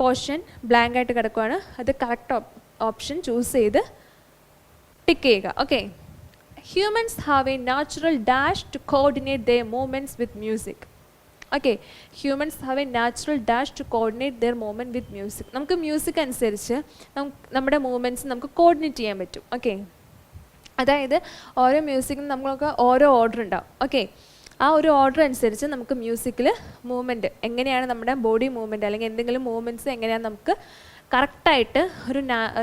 പോർഷൻ ബ്ലാങ്ക് ആയിട്ട് കിടക്കുകയാണ്. അത് കറക്റ്റ് ഓപ്ഷൻ ചൂസ് ചെയ്ത് ടിക്ക് ചെയ്യുക. Okay, humans have a natural dash to coordinate their movements with music. Okay, humans have a natural dash to coordinate their movement with music. നമുക്ക് മ്യൂസിക് അനുസരിച്ച് നമ്മുടെ മൂവ്മെൻറ്റ്സ് നമുക്ക് കോർഡിനേറ്റ് ചെയ്യാൻ പറ്റും. ഓക്കെ, അതായത് ഓരോ മ്യൂസിക്കിനും നമുക്ക് ഓരോ ഓർഡർ ഉണ്ടാവും. ഓക്കെ, ആ ഒരു ഓർഡർ അനുസരിച്ച് നമുക്ക് മ്യൂസിക്കിൽ മൂവ്മെൻറ്റ് എങ്ങനെയാണ് നമ്മുടെ ബോഡി മൂവ്മെൻറ്റ് അല്ലെങ്കിൽ എന്തെങ്കിലും മൂവ്മെൻറ്റ്സ് എങ്ങനെയാണ് നമുക്ക് കറക്റ്റായിട്ട് ഒരു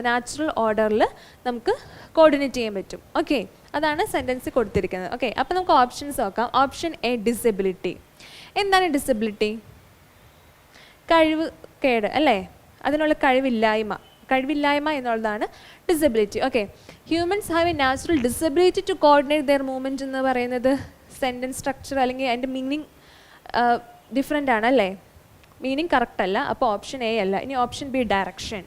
നാച്ചുറൽ ഓർഡറിൽ നമുക്ക് കോർഡിനേറ്റ് ചെയ്യാൻ പറ്റും. ഓക്കെ, അതാണ് സെൻറ്റൻസ് കൊടുത്തിരിക്കുന്നത്. ഓക്കെ, അപ്പോൾ നമുക്ക് ഓപ്ഷൻസ് നോക്കാം. Option A, disability. എന്താണ് ഡിസബിലിറ്റി? കഴിവ് കേട് അല്ലേ, അതിനുള്ള കഴിവില്ലായ്മ എന്നുള്ളതാണ് disability. Okay, humans have a natural disability to coordinate their movement എന്ന് പറയുന്നത് സെൻറ്റൻസ് സ്ട്രക്ചർ അല്ലെങ്കിൽ അതിൻ്റെ മീനിങ് ഡിഫറെൻ്റ് ആണ് അല്ലേ, മീനിങ് കറക്റ്റ് അല്ല. അപ്പോൾ ഓപ്ഷൻ എ അല്ല. ഇനി option B, direction.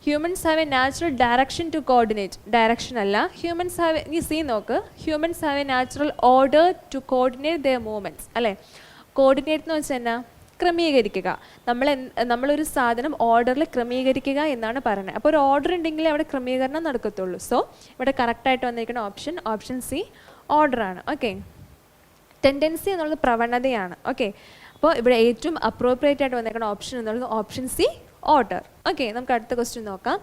Humans have a natural direction to coordinate, direction അല്ല. ഹ്യൂമൻസ് ഹാവ്, ഇനി സി നോക്ക്, humans have a natural order to coordinate their movements അല്ലേ. കോർഡിനേറ്റ് എന്ന് വെച്ചാൽ എന്നാ? ക്രമീകരിക്കുക. നമ്മളൊരു സാധനം ഓർഡറിൽ ക്രമീകരിക്കുക എന്നാണ് പറയുന്നത്. അപ്പോൾ ഒരു ഓർഡർ ഉണ്ടെങ്കിൽ അവിടെ ക്രമീകരണം നടക്കത്തുള്ളൂ. സോ ഇവിടെ കറക്റ്റായിട്ട് വന്നിരിക്കുന്ന ഓപ്ഷൻ സി ഓർഡറാണ്. ഓക്കെ, ടെൻഡൻസി എന്നുള്ളത് പ്രവണതയാണ്. ഓക്കെ, അപ്പോൾ ഇവിടെ ഏറ്റവും അപ്രോപ്രിയേറ്റ് ആയിട്ട് വന്നേക്കുന്ന ഓപ്ഷൻ എന്നുള്ളത് ഓപ്ഷൻ സി ഓർഡർ. ഓക്കെ, നമുക്ക് അടുത്ത ക്വസ്റ്റ്യൻ നോക്കാം.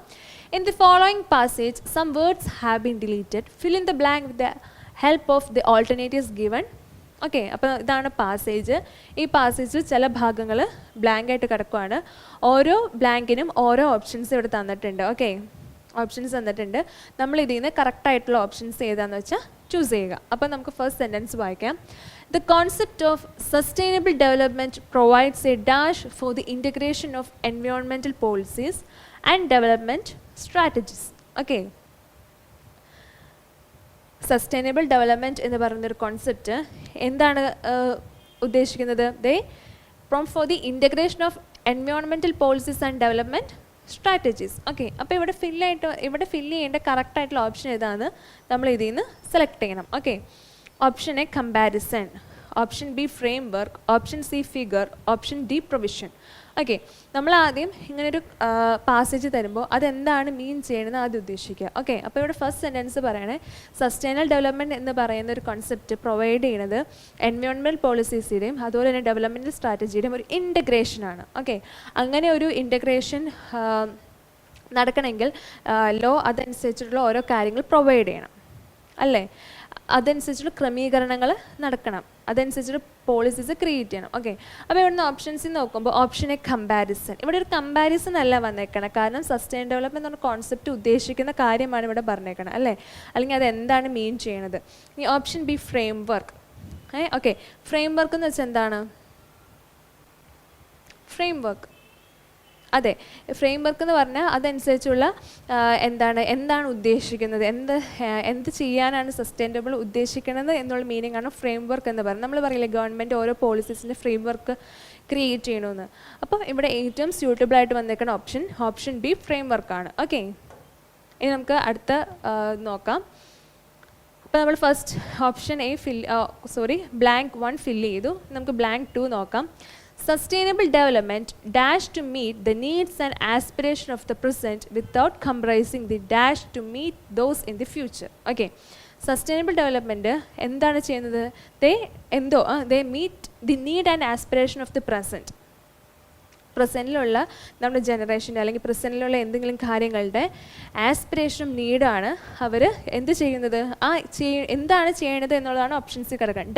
In the following passage some words have been deleted, fill in the blank with the help of the alternatives given. Okay, അപ്പോൾ ഇതാണ് പാസേജ്. ഈ പാസേജിൽ ചില ഭാഗങ്ങൾ ബ്ലാങ്ക് ആയിട്ട് കിടക്കുകയാണ്. ഓരോ ബ്ലാങ്കിനും ഓരോ ഓപ്ഷൻസ് ഇവിടെ തന്നിട്ടുണ്ട്. ഓക്കെ, ഓപ്ഷൻസ് തന്നിട്ടുണ്ട്. നമ്മൾ ഇതിൽ നിന്ന് കറക്റ്റായിട്ടുള്ള ഓപ്ഷൻസ് ഏതാണെന്ന് വെച്ചാൽ ചൂസ് ചെയ്യുക. അപ്പോൾ നമുക്ക് ഫസ്റ്റ് സെൻറ്റൻസ് വായിക്കാം. The concept of sustainable development provides a dash for the integration of environmental policies and development strategies. Okay. Sustainable development എന്ന് പറയുന്നൊരു കോൺസെപ്റ്റ് എന്താണ് ഉദ്ദേശിക്കുന്നത്? They prompt for the integration of environmental policies and development strategies. Okay, അപ്പോൾ ഇവിടെ ഫില്ല് ചെയ്യേണ്ട കറക്റ്റായിട്ടുള്ള ഓപ്ഷൻ ഏതാണ് നമ്മൾ ഇതിൽ നിന്ന് സെലക്ട് ചെയ്യണം. Okay, option A comparison, option B frame work, option C figure, option D provision. Okay, നമ്മൾ ആദ്യം ഇങ്ങനൊരു പാസേജ് തരുമ്പോൾ അതെന്താണ് മീൻ ചെയ്യണമെന്ന് ആദ്യം ഉദ്ദേശിക്കുക. ഓക്കെ, അപ്പോൾ ഇവിടെ ഫസ്റ്റ് സെൻറ്റൻസ് പറയണേ സസ്റ്റൈനബിൾ ഡെവലപ്മെൻറ്റ് എന്ന് പറയുന്ന ഒരു കോൺസെപ്റ്റ് പ്രൊവൈഡ് ചെയ്യുന്നത് എൻവയോൺമെൻറ്റൽ പോളിസീസിൻ്റെയും അതുപോലെ തന്നെ ഡെവലപ്മെൻറ്റൽ സ്ട്രാറ്റജിയുടെയും ഒരു ഇൻ്റഗ്രേഷനാണ്. ഓക്കെ, അങ്ങനെ ഒരു ഇൻ്റഗ്രേഷൻ നടക്കണമെങ്കിൽ ലോ അതനുസരിച്ചിട്ടുള്ള ഓരോ കാര്യങ്ങൾ പ്രൊവൈഡ് ചെയ്യണം അല്ലേ. അതനുസരിച്ചുള്ള ക്രമീകരണങ്ങൾ നടക്കണം, അതനുസരിച്ചുള്ള പോളിസീസ് ക്രിയേറ്റ് ചെയ്യണം. ഓക്കെ, അപ്പോൾ ഇവിടുന്ന് ഓപ്ഷൻസിൽ നോക്കുമ്പോൾ ഓപ്ഷൻ എ കമ്പാരിസൺ. ഇവിടെ ഒരു കമ്പാരിസൺ അല്ല വന്നേക്കണം, കാരണം സസ്റ്റൈൻ ഡെവലപ്മെൻറ്റ് എന്ന കോൺസെപ്റ്റ് ഉദ്ദേശിക്കുന്ന കാര്യമാണ് ഇവിടെ പറഞ്ഞേക്കണം അല്ലേ, അല്ലെങ്കിൽ അത് എന്താണ് മീൻ ചെയ്യണത്. ഇനി option B frame work. Okay, frame work എന്ന് വെച്ചാൽ എന്താണ്? ഫ്രെയിം വർക്ക്, അതെ, ഫ്രെയിം വർക്ക് എന്ന് പറഞ്ഞാൽ അതനുസരിച്ചുള്ള എന്താണ് ഉദ്ദേശിക്കുന്നത്, എന്ത് ചെയ്യാനാണ് സസ്റ്റൈനബിൾ ഉദ്ദേശിക്കുന്നത് എന്നുള്ള മീനിങ് ആണ് ഫ്രെയിം വർക്ക് എന്ന് പറയുന്നത്. നമ്മൾ പറയില്ലേ ഗവൺമെൻറ് ഓരോ പോളിസീസിൻ്റെ ഫ്രെയിം വർക്ക് ക്രിയേറ്റ് ചെയ്യണമെന്ന്. അപ്പോൾ ഇവിടെ ഏറ്റവും സ്യൂട്ടബിൾ ആയിട്ട് വന്നേക്കുന്ന ഓപ്ഷൻ ബി ഫ്രെയിം വർക്കാണ്. ഓക്കെ, ഇനി നമുക്ക് അടുത്ത നോക്കാം. അപ്പോൾ നമ്മൾ first option A blank 1 fill ചെയ്തു. നമുക്ക് ബ്ലാങ്ക് 2 നോക്കാം. Sustainable development dash to meet the needs and aspiration of the present without compromising the dash to meet those in the future. Okay, sustainable development എന്താണ് ചെയ്യുന്നത്? they meet the need and aspiration of the present. പ്രസൻറ്റിലുള്ള നമ്മുടെ ജനറേഷൻ്റെ അല്ലെങ്കിൽ പ്രസൻറ്റിലുള്ള എന്തെങ്കിലും കാര്യങ്ങളുടെ ആസ്പിറേഷനും നീഡാണ് അവർ എന്ത് ചെയ്യുന്നത്, എന്താണ് ചെയ്യേണ്ടത് എന്നുള്ളതാണ് ഓപ്ഷൻസിൽ കിടക്കുന്നത്.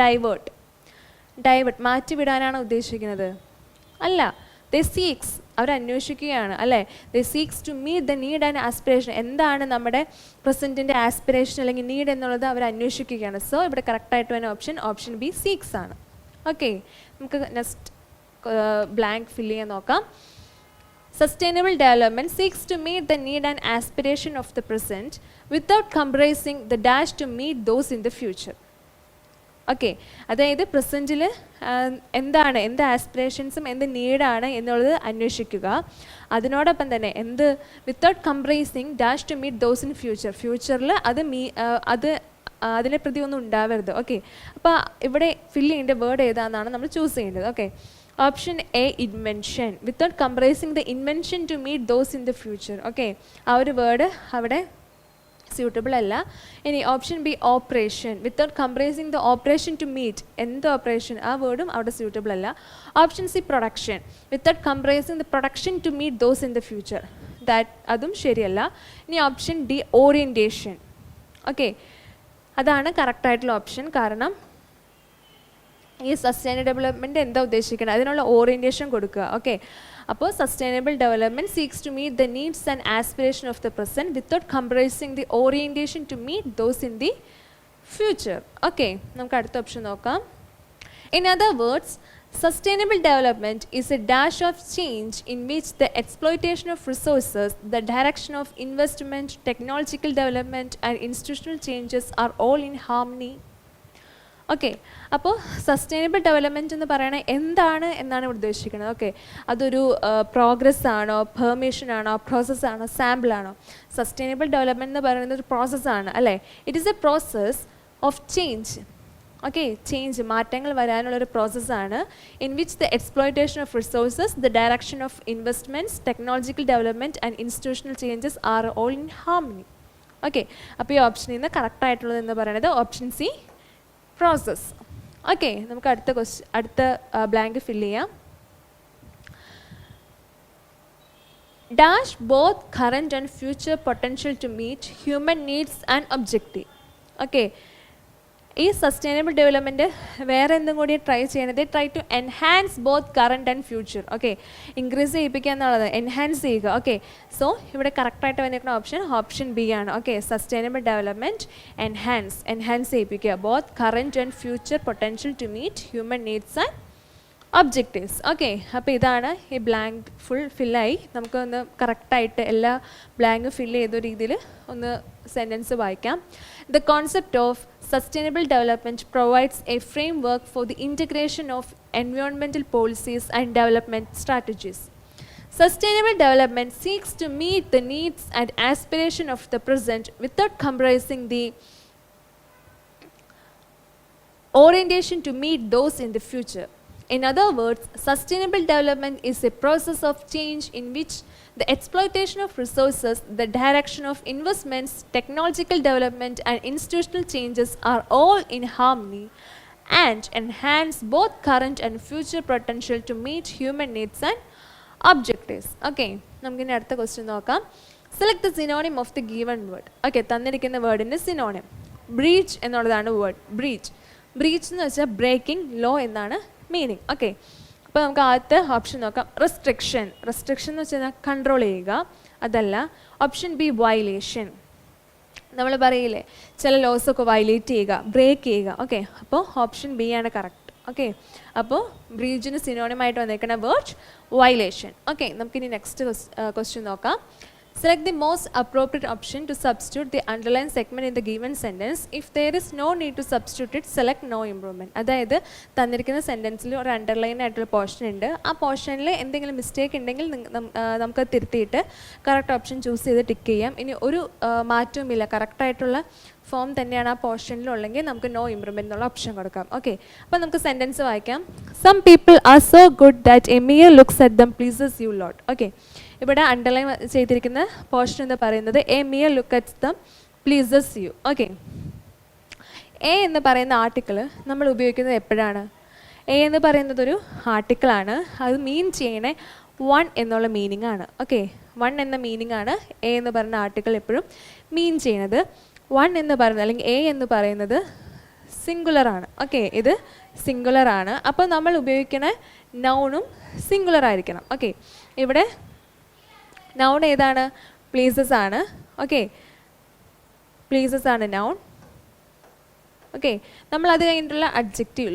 ഡൈവേർട്ട് മാറ്റിവിടാനാണ് ഉദ്ദേശിക്കുന്നത്? അല്ല, ദേ സീക്സ്, അവർ അന്വേഷിക്കുകയാണ് അല്ലേ. They seeks to meet the need and aspiration. എന്താണ് നമ്മുടെ പ്രസൻറ്റിൻ്റെ ആസ്പിറേഷൻ അല്ലെങ്കിൽ നീഡ് എന്നുള്ളത് അവർ അന്വേഷിക്കുകയാണ്. സോ ഇവിടെ കറക്റ്റായിട്ട് വരുന്ന ഓപ്ഷൻ ബി സീക്സ് ആണ്. ഓക്കെ, നമുക്ക് നെക്സ്റ്റ് ബ്ലാങ്ക് ഫില്ല് ചെയ്യാൻ നോക്കാം. Sustainable development seeks to meet the need and aspiration of the present without compromising the dash to meet those in the future. Okay, അതായത് പ്രസൻറ്റിൽ എന്ത് ആസ്പിറേഷൻസും എന്ത് നീഡാണ് എന്നുള്ളത് അന്വേഷിക്കുക, അതിനോടൊപ്പം തന്നെ without comprising dash to meet those in ഫ്യൂച്ചറിൽ അതിനെ പ്രതി ഒന്നും ഉണ്ടാവരുത്. ഓക്കെ, അപ്പോൾ ഇവിടെ ഫില്ല് ചെയ്യേണ്ട വേർഡ് ഏതാണെന്നാണ് നമ്മൾ ചൂസ് ചെയ്യേണ്ടത്. Okay, option A invention, without comprising the invention to meet those in the future. Okay, ആ ഒരു വേർഡ് അവിടെ സ്യൂട്ടബിൾ അല്ല. ഇനി option B operation, without comprising the operation to meet, എന്ത് ഓപ്പറേഷൻ, ആ വേർഡും അവിടെ സ്യൂട്ടബിൾ അല്ല. Option C production, without comprising the production to meet those in the future, അതും ശരിയല്ല. ഇനി ഓപ്ഷൻ ഡി ഓറിയൻറ്റേഷൻ. ഓക്കെ, അതാണ് കറക്റ്റായിട്ടുള്ള ഓപ്ഷൻ, കാരണം ഈ സസ്റ്റൈനബിൾ ഡെവലപ്മെൻറ്റ് എന്താ ഉദ്ദേശിക്കുന്നത് അതിനുള്ള ഓറിയൻറ്റേഷൻ കൊടുക്കുക. ഓക്കെ, അപ്പോൾ sustainable development seeks to meet the needs and aspiration of the present without comprising the orientation to meet those in the future. Okay, നമുക്ക് അടുത്ത ഓപ്ഷൻ നോക്കാം. In other words, sustainable development is a dash of change in which the exploitation of resources, the direction of investment, technological development and institutional changes are all in harmony. Okay, അപ്പോൾ സസ്റ്റൈനബിൾ ഡെവലപ്മെൻറ്റ് എന്ന് പറയുന്നത് എന്നാണ് ഉദ്ദേശിക്കുന്നത്? ഓക്കെ, അതൊരു പ്രോഗ്രസ് ആണോ, പെർമിഷൻ ആണോ, പ്രോസസ്സാണോ, സാമ്പിളാണോ? സസ്റ്റൈനബിൾ ഡെവലപ്മെൻറ്റ് എന്ന് പറയുന്നത് ഒരു പ്രോസസ്സാണ് അല്ലേ. It is A process of change. Okay, മാറ്റങ്ങൾ വരാനുള്ളൊരു പ്രോസസ്സാണ്. In which the exploitation of resources, the direction of investments, technological development and institutional changes are all in harmony. Okay, അപ്പോൾ ഈ ഓപ്ഷനിൽ നിന്ന് കറക്റ്റായിട്ടുള്ളത് എന്ന് പറയുന്നത് ഓപ്ഷൻ സി പ്രോസസ്. ഓക്കെ, നമുക്ക് അടുത്ത ബ്ലാങ്ക് ഫില്ല് ചെയ്യാം. Dash both current and future potential to meet human needs and objective. Okay, ഈ സസ്റ്റൈനബിൾ ഡെവലപ്മെൻറ്റ് വേറെ എന്തും കൂടി ട്രൈ ചെയ്യണത്, try to enhance both current and future. Okay, increase ചെയ്യിപ്പിക്കുക എന്നുള്ളത്, എൻഹാൻസ് ചെയ്യുക. ഓക്കെ, സോ ഇവിടെ കറക്റ്റായിട്ട് വന്നിരിക്കുന്ന ഓപ്ഷൻ ബി ആണ്. ഓക്കെ, സസ്റ്റൈനബിൾ ഡെവലപ്മെൻറ്റ് എൻഹാൻസ് ചെയ്യിപ്പിക്കുക both current and future potential to meet human needs and objectives. Okay, അപ്പോൾ ഇതാണ് ഈ ബ്ലാങ്ക് ഫില്ലായി. നമുക്കൊന്ന് കറക്റ്റായിട്ട് എല്ലാ ബ്ലാങ്കും ഫില്ല് ചെയ്ത രീതിയിൽ ഒന്ന് സെൻറ്റൻസ് വായിക്കാം. The concept of sustainable development provides a framework for the integration of environmental policies and development strategies. Sustainable development seeks to meet the needs and aspiration of the present without compromising the orientation to meet those in the future. In other words, sustainable development is a process of change in which the exploitation of resources, the direction of investments, technological development and institutional changes are all in harmony and enhance both current and future potential to meet human needs and objectives. Okay, നമുക്കിനി അടുത്ത ക്വസ്റ്റ്യൻ നോക്കാം. Select the synonym of the given word. Okay, തന്നിരിക്കുന്ന വേർഡിൻ്റെ synonym. ബ്രീച്ച് എന്നുള്ളതാണ് വേർഡ്. ബ്രീച്ച് എന്ന് വെച്ചാൽ ബ്രേക്കിംഗ് ലോ എന്നാണ് മീനിങ്. ഓക്കെ, അപ്പോൾ നമുക്ക് ആദ്യത്തെ ഓപ്ഷൻ നോക്കാം. റെസ്ട്രിക്ഷൻ എന്ന് വെച്ചാൽ കൺട്രോൾ ചെയ്യുക, അതല്ല. ഓപ്ഷൻ ബി വയലേഷൻ, നമ്മൾ പറയില്ലേ ചില ലോസൊക്കെ വയലേറ്റ് ചെയ്യുക, ബ്രേക്ക് ചെയ്യുക. ഓക്കെ, അപ്പോൾ ഓപ്ഷൻ ബി ആണ് കറക്റ്റ്. ഓക്കെ, അപ്പോൾ ബ്രീച്ചിന് സിനോണിമായിട്ട് വന്നേക്കുന്ന വേർഡ് വയലേഷൻ. ഓക്കെ, നമുക്കിനി നെക്സ്റ്റ് ക്വസ്റ്റ്യൻ നോക്കാം. Select the most appropriate option to substitute the underlined segment in the given sentence. If there is no need to substitute it, select no improvement. അതായത് തന്നിരിക്കുന്ന സെൻറ്റൻസിൽ ഒരു അണ്ടർലൈൻ ആയിട്ടുള്ള പോർഷൻ ഉണ്ട്. ആ പോർഷനിൽ എന്തെങ്കിലും മിസ്റ്റേക്ക് ഉണ്ടെങ്കിൽ നമുക്ക് തിരുത്തിയിട്ട് കറക്റ്റ് ഓപ്ഷൻ ചൂസ് ചെയ്ത് ടിക്ക് ചെയ്യാം. ഇനി ഒരു മാറ്റവുമില്ല, കറക്റ്റായിട്ടുള്ള ഫോം തന്നെയാണ് ആ പോർഷനിലുള്ളെങ്കിൽ നമുക്ക് നോ ഇംപ്രൂവ്മെൻറ്റ് എന്നുള്ള ഓപ്ഷൻ കൊടുക്കാം. ഓക്കെ, അപ്പോൾ നമുക്ക് സെൻറ്റൻസ് വായിക്കാം. Some people are so good that a mere looks at them pleases you lot. Okay, ഇവിടെ അണ്ടർലൈൻ ചെയ്തിരിക്കുന്ന പോർഷൻ എന്ന് പറയുന്നത് a mere look at them pleases you. Okay, A എന്ന് പറയുന്ന ആർട്ടിക്കിൾ നമ്മൾ ഉപയോഗിക്കുന്നത് എപ്പോഴാണ്? എ എന്ന് പറയുന്നത് ഒരു ആർട്ടിക്കിളാണ്. അത് മീൻ ചെയ്യണേ വൺ എന്നുള്ള മീനിങ് ആണ്. ഓക്കെ, വൺ എന്ന മീനിങ് ആണ് എ എന്ന് പറയുന്ന ആർട്ടിക്കിൾ എപ്പോഴും മീൻ ചെയ്യണത്. വൺ എന്ന് പറയുന്നത് അല്ലെങ്കിൽ എ എന്ന് പറയുന്നത് സിംഗുലറാണ്. ഓക്കെ, ഇത് സിംഗുലറാണ്. അപ്പോൾ നമ്മൾ ഉപയോഗിക്കുന്ന നൗണും സിംഗുലർ ആയിരിക്കണം. ഓക്കെ, ഇവിടെ നൗൺ ഏതാണ്? പ്ലേസസ് ആണ്. ഓക്കെ, പ്ലേസസ് ആണ് നൗൺ. ഓക്കെ, നമ്മൾ അത് കഴിഞ്ഞിട്ടുള്ള അഡ്ജക്റ്റീവ്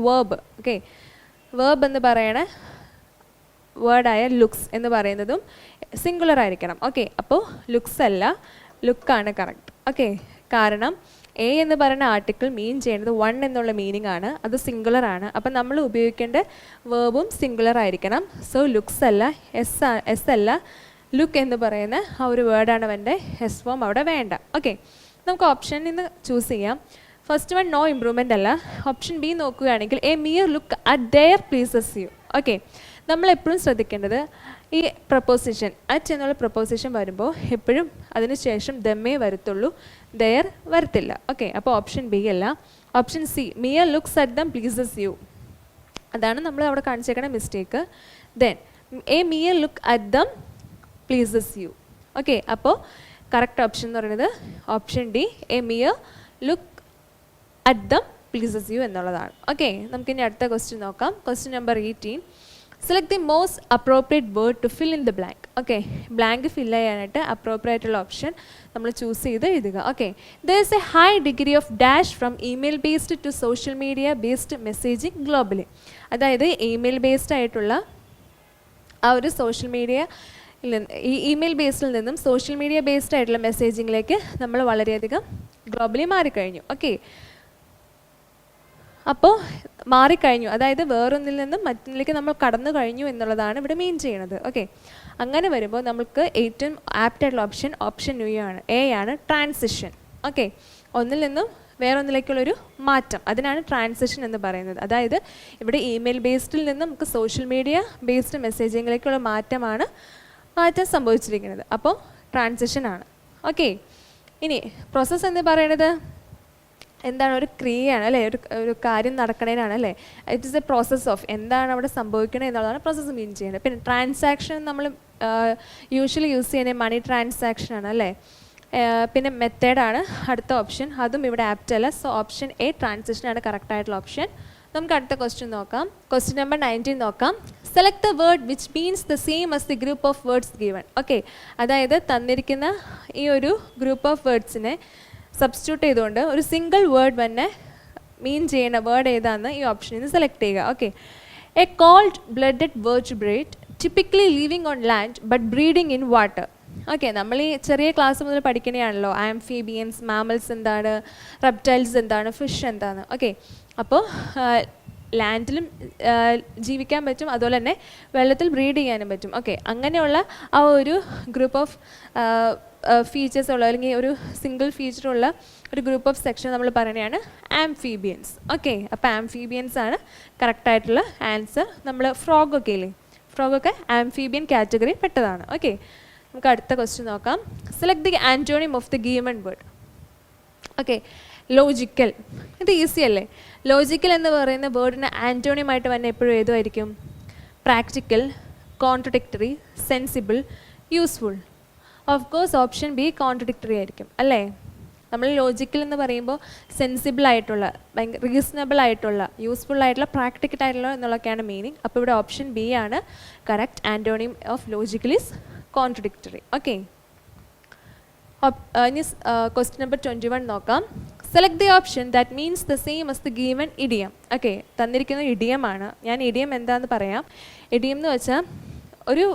വേർബ്. ഓക്കെ, വേർബ് എന്ന് പറയണ വേർഡായ ലുക്സ് എന്ന് പറയുന്നതും സിംഗുലർ ആയിരിക്കണം. ഓക്കെ, അപ്പോൾ ലുക്സ് അല്ല, ലുക്കാണ് കറക്റ്റ്. ഓക്കെ, കാരണം എ എന്ന് പറയുന്ന ആർട്ടിക്കിൾ മീൻ ചെയ്യുന്നത് വൺ എന്നുള്ള മീനിങ് ആണ്, അത് സിംഗുലർ ആണ്. അപ്പം നമ്മൾ ഉപയോഗിക്കേണ്ട വേർബും സിംഗുലർ ആയിരിക്കണം. സോ ലുക്സ് അല്ല, എസ് അല്ല, ലുക്ക് എന്ന് പറയുന്ന ആ ഒരു വേർഡാണ് അവൻ്റെ എസ് ഫോം അവിടെ വേണ്ട. ഓക്കെ, നമുക്ക് ഓപ്ഷനിൽ നിന്ന് ചൂസ് ചെയ്യാം. ഫസ്റ്റ് വൺ നോ ഇംപ്രൂവ്മെൻ്റ് അല്ല. ഓപ്ഷൻ ബി നോക്കുകയാണെങ്കിൽ a mere look at there pleases you. Okay, നമ്മളെപ്പോഴും ശ്രദ്ധിക്കേണ്ടത് ഈ പ്രപ്പോസിഷൻ അറ്റ് എന്നുള്ള പ്രപ്പോസിഷൻ വരുമ്പോൾ എപ്പോഴും അതിന് ശേഷം ദമ്മേ വരത്തുള്ളൂ, ദെയർ വരത്തില്ല. ഓക്കെ, അപ്പോൾ ഓപ്ഷൻ ബി അല്ല, option C mere looks at them pleases you. അതാണ് നമ്മൾ അവിടെ കാണിച്ചേക്കണ mistake. Then a mere look at them pleases you. Okay, അപ്പോൾ കറക്റ്റ് ഓപ്ഷൻ എന്ന് പറയുന്നത് option D, a mere look at them pleases you എന്നുള്ളതാണ്. ഓക്കെ, നമുക്കിനി അടുത്ത ക്വസ്റ്റ്യൻ നോക്കാം. Question number 18. Select the most appropriate word to fill in the blank. Okay, blank fill ചെയ്യാനായിട്ട് അപ്രോപ്രിയേറ്റ് ആയിട്ടുള്ള ഓപ്ഷൻ നമ്മൾ ചൂസ് ചെയ്ത് എഴുതുക. Okay, there is a high degree of dash from email based to social media based messaging globally. അതായത് ഇമെയിൽ ബേസ്ഡ് ആയിട്ടുള്ള ആ ഒരു സോഷ്യൽ മീഡിയ ഈ ഇമെയിൽ ബേസിൽ നിന്നും സോഷ്യൽ മീഡിയ ബേസ്ഡ് ആയിട്ടുള്ള മെസ്സേജിങ്ങിലേക്ക് നമ്മൾ വളരെയധികം ഗ്ലോബലി മാറിക്കഴിഞ്ഞു. ഓക്കെ, അപ്പോൾ മാറിക്കഴിഞ്ഞു, അതായത് വേറൊന്നിൽ നിന്നും മറ്റൊന്നിലേക്ക് നമ്മൾ കടന്നു കഴിഞ്ഞു എന്നുള്ളതാണ് ഇവിടെ മീൻ ചെയ്യണത്. ഓക്കെ, അങ്ങനെ വരുമ്പോൾ നമുക്ക് ഏറ്റവും ആപ്റ്റായിട്ടുള്ള ഓപ്ഷൻ എ ആണ്, ട്രാൻസിഷൻ. ഓക്കെ, ഒന്നിൽ നിന്നും വേറൊന്നിലേക്കുള്ളൊരു മാറ്റം, അതിനാണ് ട്രാൻസിഷൻ എന്ന് പറയുന്നത്. അതായത് ഇവിടെ ഇമെയിൽ ബേസ്ഡിൽ നിന്നും നമുക്ക് സോഷ്യൽ മീഡിയ ബേസ്ഡ് മെസ്സേജിങ്ങിലേക്കുള്ള മാറ്റം സംഭവിച്ചിരിക്കുന്നത്. അപ്പോൾ ട്രാൻസിഷൻ ആണ്. ഓക്കെ, ഇനി പ്രോസസ്സ് എന്ന് പറയുന്നത് എന്താണ്? ഒരു ക്രിയയാണ് അല്ലേ, ഒരു കാര്യം നടക്കണേനാണ് അല്ലേ. It is A process of എന്താണ് അവിടെ സംഭവിക്കണേ എന്നുള്ളതാണ് പ്രോസസ്സ് മീൻ ചെയ്യുന്നത്. പിന്നെ ട്രാൻസാക്ഷൻ നമ്മൾ യൂഷ്വലി യൂസ് ചെയ്യുന്ന മണി ട്രാൻസാക്ഷൻ ആണ് അല്ലേ. പിന്നെ മെത്തേഡാണ് അടുത്ത ഓപ്ഷൻ, അതും ഇവിടെ ആപ്റ്റ് അല്ല. സോ ഓപ്ഷൻ എ ട്രാൻസിഷനാണ് കറക്റ്റ് ആയിട്ടുള്ള ഓപ്ഷൻ. നമുക്ക് അടുത്ത ക്വസ്റ്റ്യൻ നോക്കാം. ക്വസ്റ്റ്യൻ നമ്പർ 19 നോക്കാം. Select the word which means the same as the group of words given. Okay, അതായത് തന്നിരിക്കുന്ന ഈ ഒരു ഗ്രൂപ്പ് ഓഫ് വേർഡ്സിനെ സബ്സ്റ്റിറ്റ്യൂട്ട് ചെയ്തുകൊണ്ട് ഒരു സിംഗിൾ വേർഡ് തന്നെ മീൻ ചെയ്യുന്ന വേർഡ് ഏതാണെന്ന് ഈ ഓപ്ഷനിൽ നിന്ന് സെലക്ട് ചെയ്യുക. Okay, a cold blooded vertebrate typically living on land but breeding in water. Okay, നമ്മൾ ഈ ചെറിയ ക്ലാസ് മുതൽ പഠിക്കണയാണല്ലോ ആംഫീബിയൻസ്, മാമൽസ് എന്താണ്, റെപ്റ്റൈൽസ് എന്താണ്, ഫിഷ് എന്താണ്. ഓക്കെ, അപ്പോൾ ലാൻഡിലും ജീവിക്കാൻ പറ്റും, അതുപോലെ തന്നെ വെള്ളത്തിൽ ബ്രീഡ് ചെയ്യാനും പറ്റും. ഓക്കെ, അങ്ങനെയുള്ള ആ ഒരു ഗ്രൂപ്പ് ഓഫ് ഫീച്ചേഴ്സ് ഉള്ള അല്ലെങ്കിൽ ഒരു സിംഗിൾ ഫീച്ചറുള്ള ഒരു ഗ്രൂപ്പ് ഓഫ് സെക്ഷൻ നമ്മൾ പറയുന്നതാണ് ആംഫീബിയൻസ്. ഓക്കെ, അപ്പോൾ ആംഫീബിയൻസ് ആണ് കറക്റ്റായിട്ടുള്ള ആൻസർ. നമ്മൾ ഫ്രോഗൊക്കെ ഇല്ലേ, ഫ്രോഗൊക്കെ ആംഫീബിയൻ കാറ്റഗറി പെട്ടതാണ്. ഓക്കെ, നമുക്ക് അടുത്ത ക്വസ്റ്റ്യൻ നോക്കാം. Select the antonym of the given word. Okay, logical. ഇത് ഈസി അല്ലേ. ലോജിക്കൽ എന്ന് പറയുന്ന വേർഡിന് ആൻറ്റോണിയമായിട്ട് തന്നെ എപ്പോഴും ഏതുമായിരിക്കും? Practical, contradictory, sensible, useful. Of course option B contradictory ആയിരിക്കും അല്ലേ. നമ്മൾ ലോജിക്കൽ എന്ന് പറയുമ്പോൾ സെൻസിബിൾ ആയിട്ടുള്ള, ഭയങ്കര റീസണബിൾ ആയിട്ടുള്ള, യൂസ്ഫുൾ ആയിട്ടുള്ള, പ്രാക്ടിക്കൽ ആയിട്ടുള്ള എന്നുള്ളതൊക്കെയാണ് മീനിങ്. അപ്പോൾ ഇവിടെ ഓപ്ഷൻ ബി ആണ് correct. Antonym of logical is contradictory. Okay, ഇനി ക്വസ്റ്റ്യൻ നമ്പർ 21 നോക്കാം. Select the option that means the same as the given idiom. Okay, തന്നിരിക്കുന്ന ഇഡിയമാണ്. ഞാൻ ഇഡിയം എന്താണെന്ന് പറയാം. ഇഡിയം എന്ന് വെച്ചാൽ ഒരു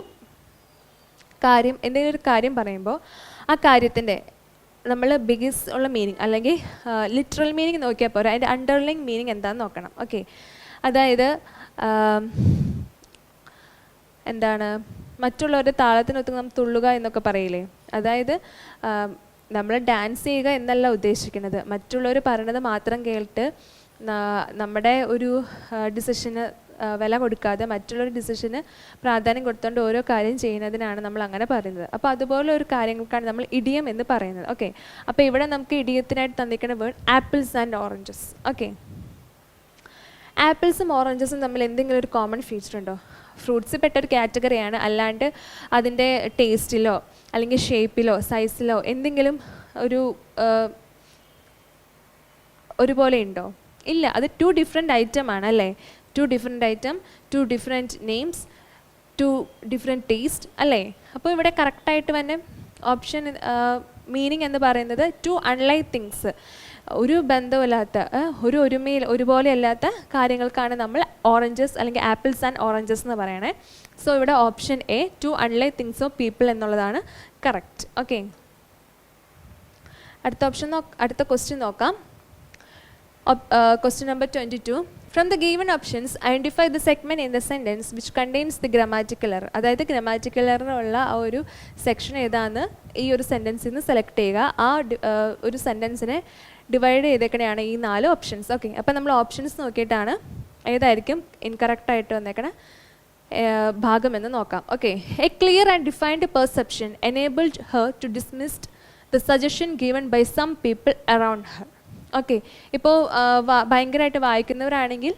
കാര്യം, എന്തെങ്കിലും ഒരു കാര്യം പറയുമ്പോൾ ആ കാര്യത്തിൻ്റെ നമ്മൾ ബിഗിസ് ഉള്ള മീനിങ് അല്ലെങ്കിൽ ലിറ്ററൽ മീനിങ് നോക്കിയാൽ പോരാ, അതിൻ്റെ അണ്ടർലൈങ് മീനിങ് എന്താണെന്ന് നോക്കണം. ഓക്കെ, അതായത് എന്താണ്, മറ്റുള്ളവരുടെ താളത്തിനൊത്ത് നമ്മൾ തുള്ളുക എന്നൊക്കെ പറയില്ലേ, അതായത് നമ്മൾ ഡാൻസ് ചെയ്യുക എന്നല്ല ഉദ്ദേശിക്കുന്നത്. മറ്റുള്ളവർ പറയണത് മാത്രം കേട്ട് നമ്മുടെ ഒരു ഡിസിഷന് വില കൊടുക്കാതെ മറ്റുള്ളൊരു ഡിസിഷന് പ്രാധാന്യം കൊടുത്തുകൊണ്ട് ഓരോ കാര്യം ചെയ്യുന്നതിനാണ് നമ്മൾ അങ്ങനെ പറയുന്നത്. അപ്പോൾ അതുപോലെ ഒരു കാര്യങ്ങൾക്കാണ് നമ്മൾ ഇഡിയം എന്ന് പറയുന്നത്. ഓക്കെ, അപ്പോൾ ഇവിടെ നമുക്ക് ഇഡിയത്തിനായിട്ട് തന്നിരിക്കുന്ന word apples and oranges. Okay, ആപ്പിൾസും ഓറഞ്ചസും തമ്മിൽ എന്തെങ്കിലും ഒരു കോമൺ ഫീച്ചർ ഉണ്ടോ? ഫ്രൂട്ട്സ് പെട്ടൊരു കാറ്റഗറിയാണ്, അല്ലാണ്ട് അതിൻ്റെ ടേസ്റ്റിലോ അല്ലെങ്കിൽ ഷേപ്പിലോ സൈസിലോ എന്തെങ്കിലും ഒരുപോലെ ഉണ്ടോ? ഇല്ല, അത് 2 ഡിഫറെൻറ്റ് ഐറ്റം ആണ് അല്ലേ? 2 different item, 2 different names, 2 different taste അല്ലേ? അപ്പോൾ ഇവിടെ കറക്റ്റായിട്ട് തന്നെ ഓപ്ഷൻ മീനിങ് എന്ന് പറയുന്നത് 2 അൺലൈക്ക് തിങ്സ്, ഒരു ബന്ധമില്ലാത്ത, ഒരുപോലെ അല്ലാത്ത കാര്യങ്ങൾക്കാണ് നമ്മൾ ഓറഞ്ചസ് അല്ലെങ്കിൽ ആപ്പിൾസ് ആൻഡ് ഓറഞ്ചസ് എന്ന് പറയണേ. സോ ഇവിടെ option A 2 unlike things of people എന്നുള്ളതാണ് കറക്റ്റ്. ഓക്കെ, അടുത്ത ക്വസ്റ്റ്യൻ നോക്കാം. Question number 22. From the given options, identify the segment in the sentence which contains the grammatical error. അതായത് ഗ്രാമാറ്റിക്കൽ എറർ ഉള്ള ആ ഒരു സെക്ഷൻ ഏതാണെന്ന് ഈ ഒരു സെൻറ്റൻസിൽ നിന്ന് സെലക്ട് ചെയ്യുക. ആ ഒരു സെൻറ്റൻസിനെ ഡിവൈഡ് ചെയ്തേക്കണെയാണ് ഈ 4 ഓപ്ഷൻസ്. ഓക്കെ, അപ്പോൾ നമ്മൾ ഓപ്ഷൻസ് നോക്കിയിട്ടാണ് ഏതായിരിക്കും ഇൻകറക്റ്റായിട്ട് വന്നേക്കണ ഭാഗമെന്ന് നോക്കാം. Okay, a clear and defined perception enabled her to dismissed the suggestion given by some people around her. Okay, ഇപ്പോൾ ഭയങ്കരമായിട്ട് വായിക്കുന്നവരാണെങ്കിൽ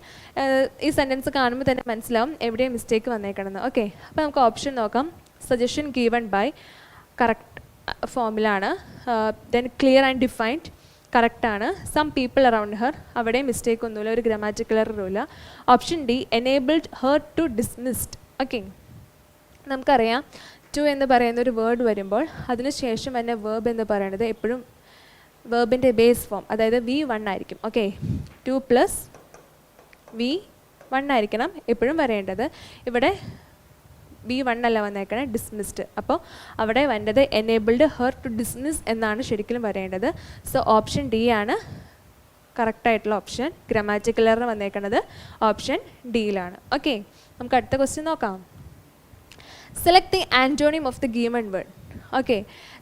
ഈ സെൻറ്റൻസ് കാണുമ്പോൾ തന്നെ മനസ്സിലാവും എവിടെയും മിസ്റ്റേക്ക് വന്നേക്കണമെന്ന്. ഓക്കെ, അപ്പോൾ നമുക്ക് ഓപ്ഷൻ നോക്കാം. സജഷൻ ഗീവൺ ബൈ കറക്റ്റ് ഫോമിലാണ്. ദെൻ ക്ലിയർ ആൻഡ് ഡിഫൈൻഡ് കറക്റ്റാണ്. സം പീപ്പിൾ അറൗണ്ട് ഹർ, അവിടെ മിസ്റ്റേക്ക് ഒന്നുമില്ല, ഒരു ഗ്രാമാറ്റിക്കൽ എററും ഇല്ല. Option D enabled her to dismissed. Okay, നമുക്കറിയാം ടു എന്ന് പറയുന്ന ഒരു വേർഡ് വരുമ്പോൾ അതിന് ശേഷം തന്നെ വേർബ് എന്ന് പറയുന്നത് എപ്പോഴും വേർബിൻ്റെ ബേസ് ഫോം, അതായത് V1 ആയിരിക്കും. ഓക്കെ, 2 + V1 ആയിരിക്കണം എപ്പോഴും വരേണ്ടത്. ഇവിടെ V1 അല്ല വന്നേക്കണേ, ഡിസ്മിസ്ഡ്. അപ്പോൾ അവിടെ വേണ്ടത് എനേബിൾഡ് ഹർ ടു ഡിസ്മിസ് എന്നാണ് ശരിക്കും വരേണ്ടത്. സോ ഓപ്ഷൻ ഡി ആണ് കറക്റ്റായിട്ടുള്ള ഓപ്ഷൻ. ഗ്രാമാറ്റിക്കൽ എറർ വന്നേക്കണത് ഓപ്ഷൻ ഡിയിലാണ്. ഓക്കെ, നമുക്ക് അടുത്ത ക്വസ്റ്റ്യൻ നോക്കാം. Select the antonym of the given word. Okay,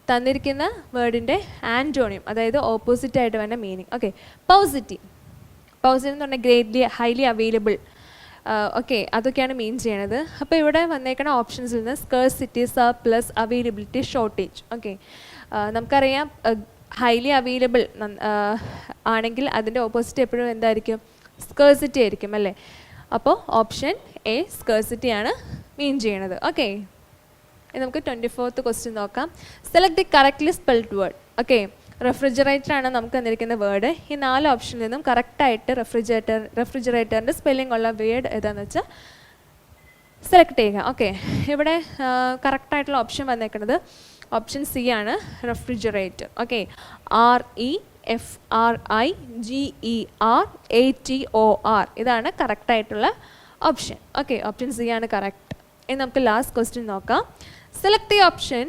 തന്നിരിക്കുന്ന വേർഡിൻ്റെ ആൻറ്റോണിയം, അതായത് ഓപ്പോസിറ്റ് ആയിട്ട് വേണ്ട മീനിങ്. ഓക്കെ, പോസിറ്റീവ് എന്ന് പറഞ്ഞാൽ ഗ്രേറ്റ്ലി, ഹൈലി അവൈലബിൾ. ഓക്കെ, അതൊക്കെയാണ് മീൻ ചെയ്യണത്. അപ്പോൾ ഇവിടെ വന്നേക്കണ ഓപ്ഷൻസിൽ നിന്ന് scarcity, surplus, availability, shortage. Okay, നമുക്കറിയാം ഹൈലി അവൈലബിൾ ആണെങ്കിൽ അതിൻ്റെ ഓപ്പോസിറ്റ് എപ്പോഴും എന്തായിരിക്കും? സ്കേഴ്സിറ്റി ആയിരിക്കും അല്ലേ? അപ്പോൾ ഓപ്ഷൻ എ സ്കേഴ്സിറ്റിയാണ് മീൻ ചെയ്യണത്. ഓക്കെ, നമുക്ക് 24th ക്വസ്റ്റ്യൻ നോക്കാം. Select the correctly spelled word. Okay, refrigerator ആണ് നമുക്ക് തന്നിരിക്കുന്ന വേർഡ്. ഈ 4 ഓപ്ഷനിൽ നിന്നും കറക്റ്റായിട്ട് റെഫ്രിജറേറ്ററിൻ്റെ സ്പെല്ലിംഗ് ഉള്ള വേർഡ് ഏതാണെന്ന് വെച്ചാൽ സെലക്ട് ചെയ്യുക. ഓക്കെ, ഇവിടെ കറക്റ്റായിട്ടുള്ള ഓപ്ഷൻ വന്നേക്കുന്നത് ഓപ്ഷൻ സി ആണ്, റെഫ്രിജറേറ്റർ. ഓക്കെ, REFRIGERATOR ഇതാണ് കറക്റ്റായിട്ടുള്ള ഓപ്ഷൻ. ഓക്കെ, ഓപ്ഷൻ സി ആണ് കറക്റ്റ്. ഇനി നമുക്ക് ലാസ്റ്റ് ക്വസ്റ്റ്യൻ നോക്കാം. Select the option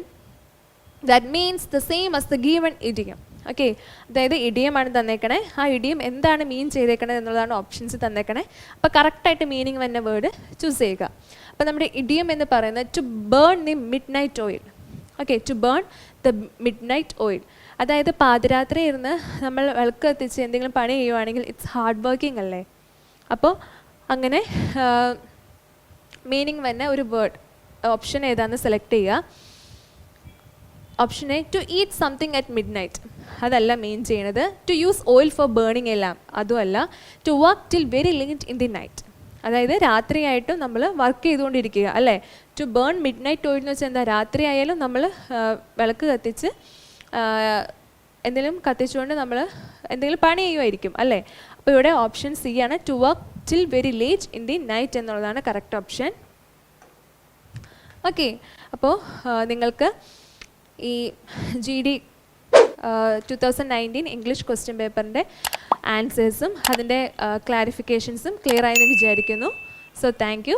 that means the same as the given idiom. Okay, അതായത് ഇഡിയമാണ് തന്നേക്കണേ. ആ ഇഡിയം എന്താണ് മീൻ ചെയ്തേക്കണത് എന്നുള്ളതാണ് ഓപ്ഷൻസ് തന്നേക്കണേ. അപ്പോൾ കറക്റ്റായിട്ട് മീനിങ് വന്ന വേർഡ് ചൂസ് ചെയ്യുക. അപ്പോൾ നമ്മുടെ ഇഡിയം എന്ന് പറയുന്നത് to burn the midnight oil. Okay, to burn the midnight oil, അതായത് പാതിരാത്രി ഇരുന്ന് നമ്മൾ വിളക്ക് എത്തിച്ച് എന്തെങ്കിലും പണി ചെയ്യുവാണെങ്കിൽ ഇറ്റ്സ് ഹാർഡ് വർക്കിംഗ് അല്ലേ? അപ്പോൾ അങ്ങനെ മീനിങ് വന്ന ഒരു വേർഡ് ഓപ്ഷൻ ഏതാണെന്ന് സെലക്ട് ചെയ്യുക. Option A to eat something at midnight, അതല്ല മീൻ ചെയ്യണത്. To use oil for burning a lamp, അതുമല്ല. To work till very late in the night, അതായത് രാത്രിയായിട്ടും നമ്മൾ വർക്ക് ചെയ്തുകൊണ്ടിരിക്കുക അല്ലേ? To burn midnight oil എന്ന് വെച്ചാൽ എന്താ? രാത്രി ആയാലും നമ്മൾ വിളക്ക് കത്തിച്ച് എന്തെങ്കിലും കത്തിച്ചുകൊണ്ട് നമ്മൾ എന്തെങ്കിലും പണി ചെയ്യുമായിരിക്കും അല്ലേ. അപ്പോൾ ഇവിടെ ഓപ്ഷൻ സി ആണ്, to work till very late in the night എന്നുള്ളതാണ് കറക്റ്റ് ഓപ്ഷൻ. ഓക്കെ, അപ്പോൾ നിങ്ങൾക്ക് ഈ GD 2019 ഇംഗ്ലീഷ് ക്വസ്റ്റ്യൻ പേപ്പറിൻ്റെ ആൻസേഴ്സും അതിൻ്റെ ക്ലാരിഫിക്കേഷൻസും ക്ലിയർ ആയെന്ന് വിചാരിക്കുന്നു. So thank you.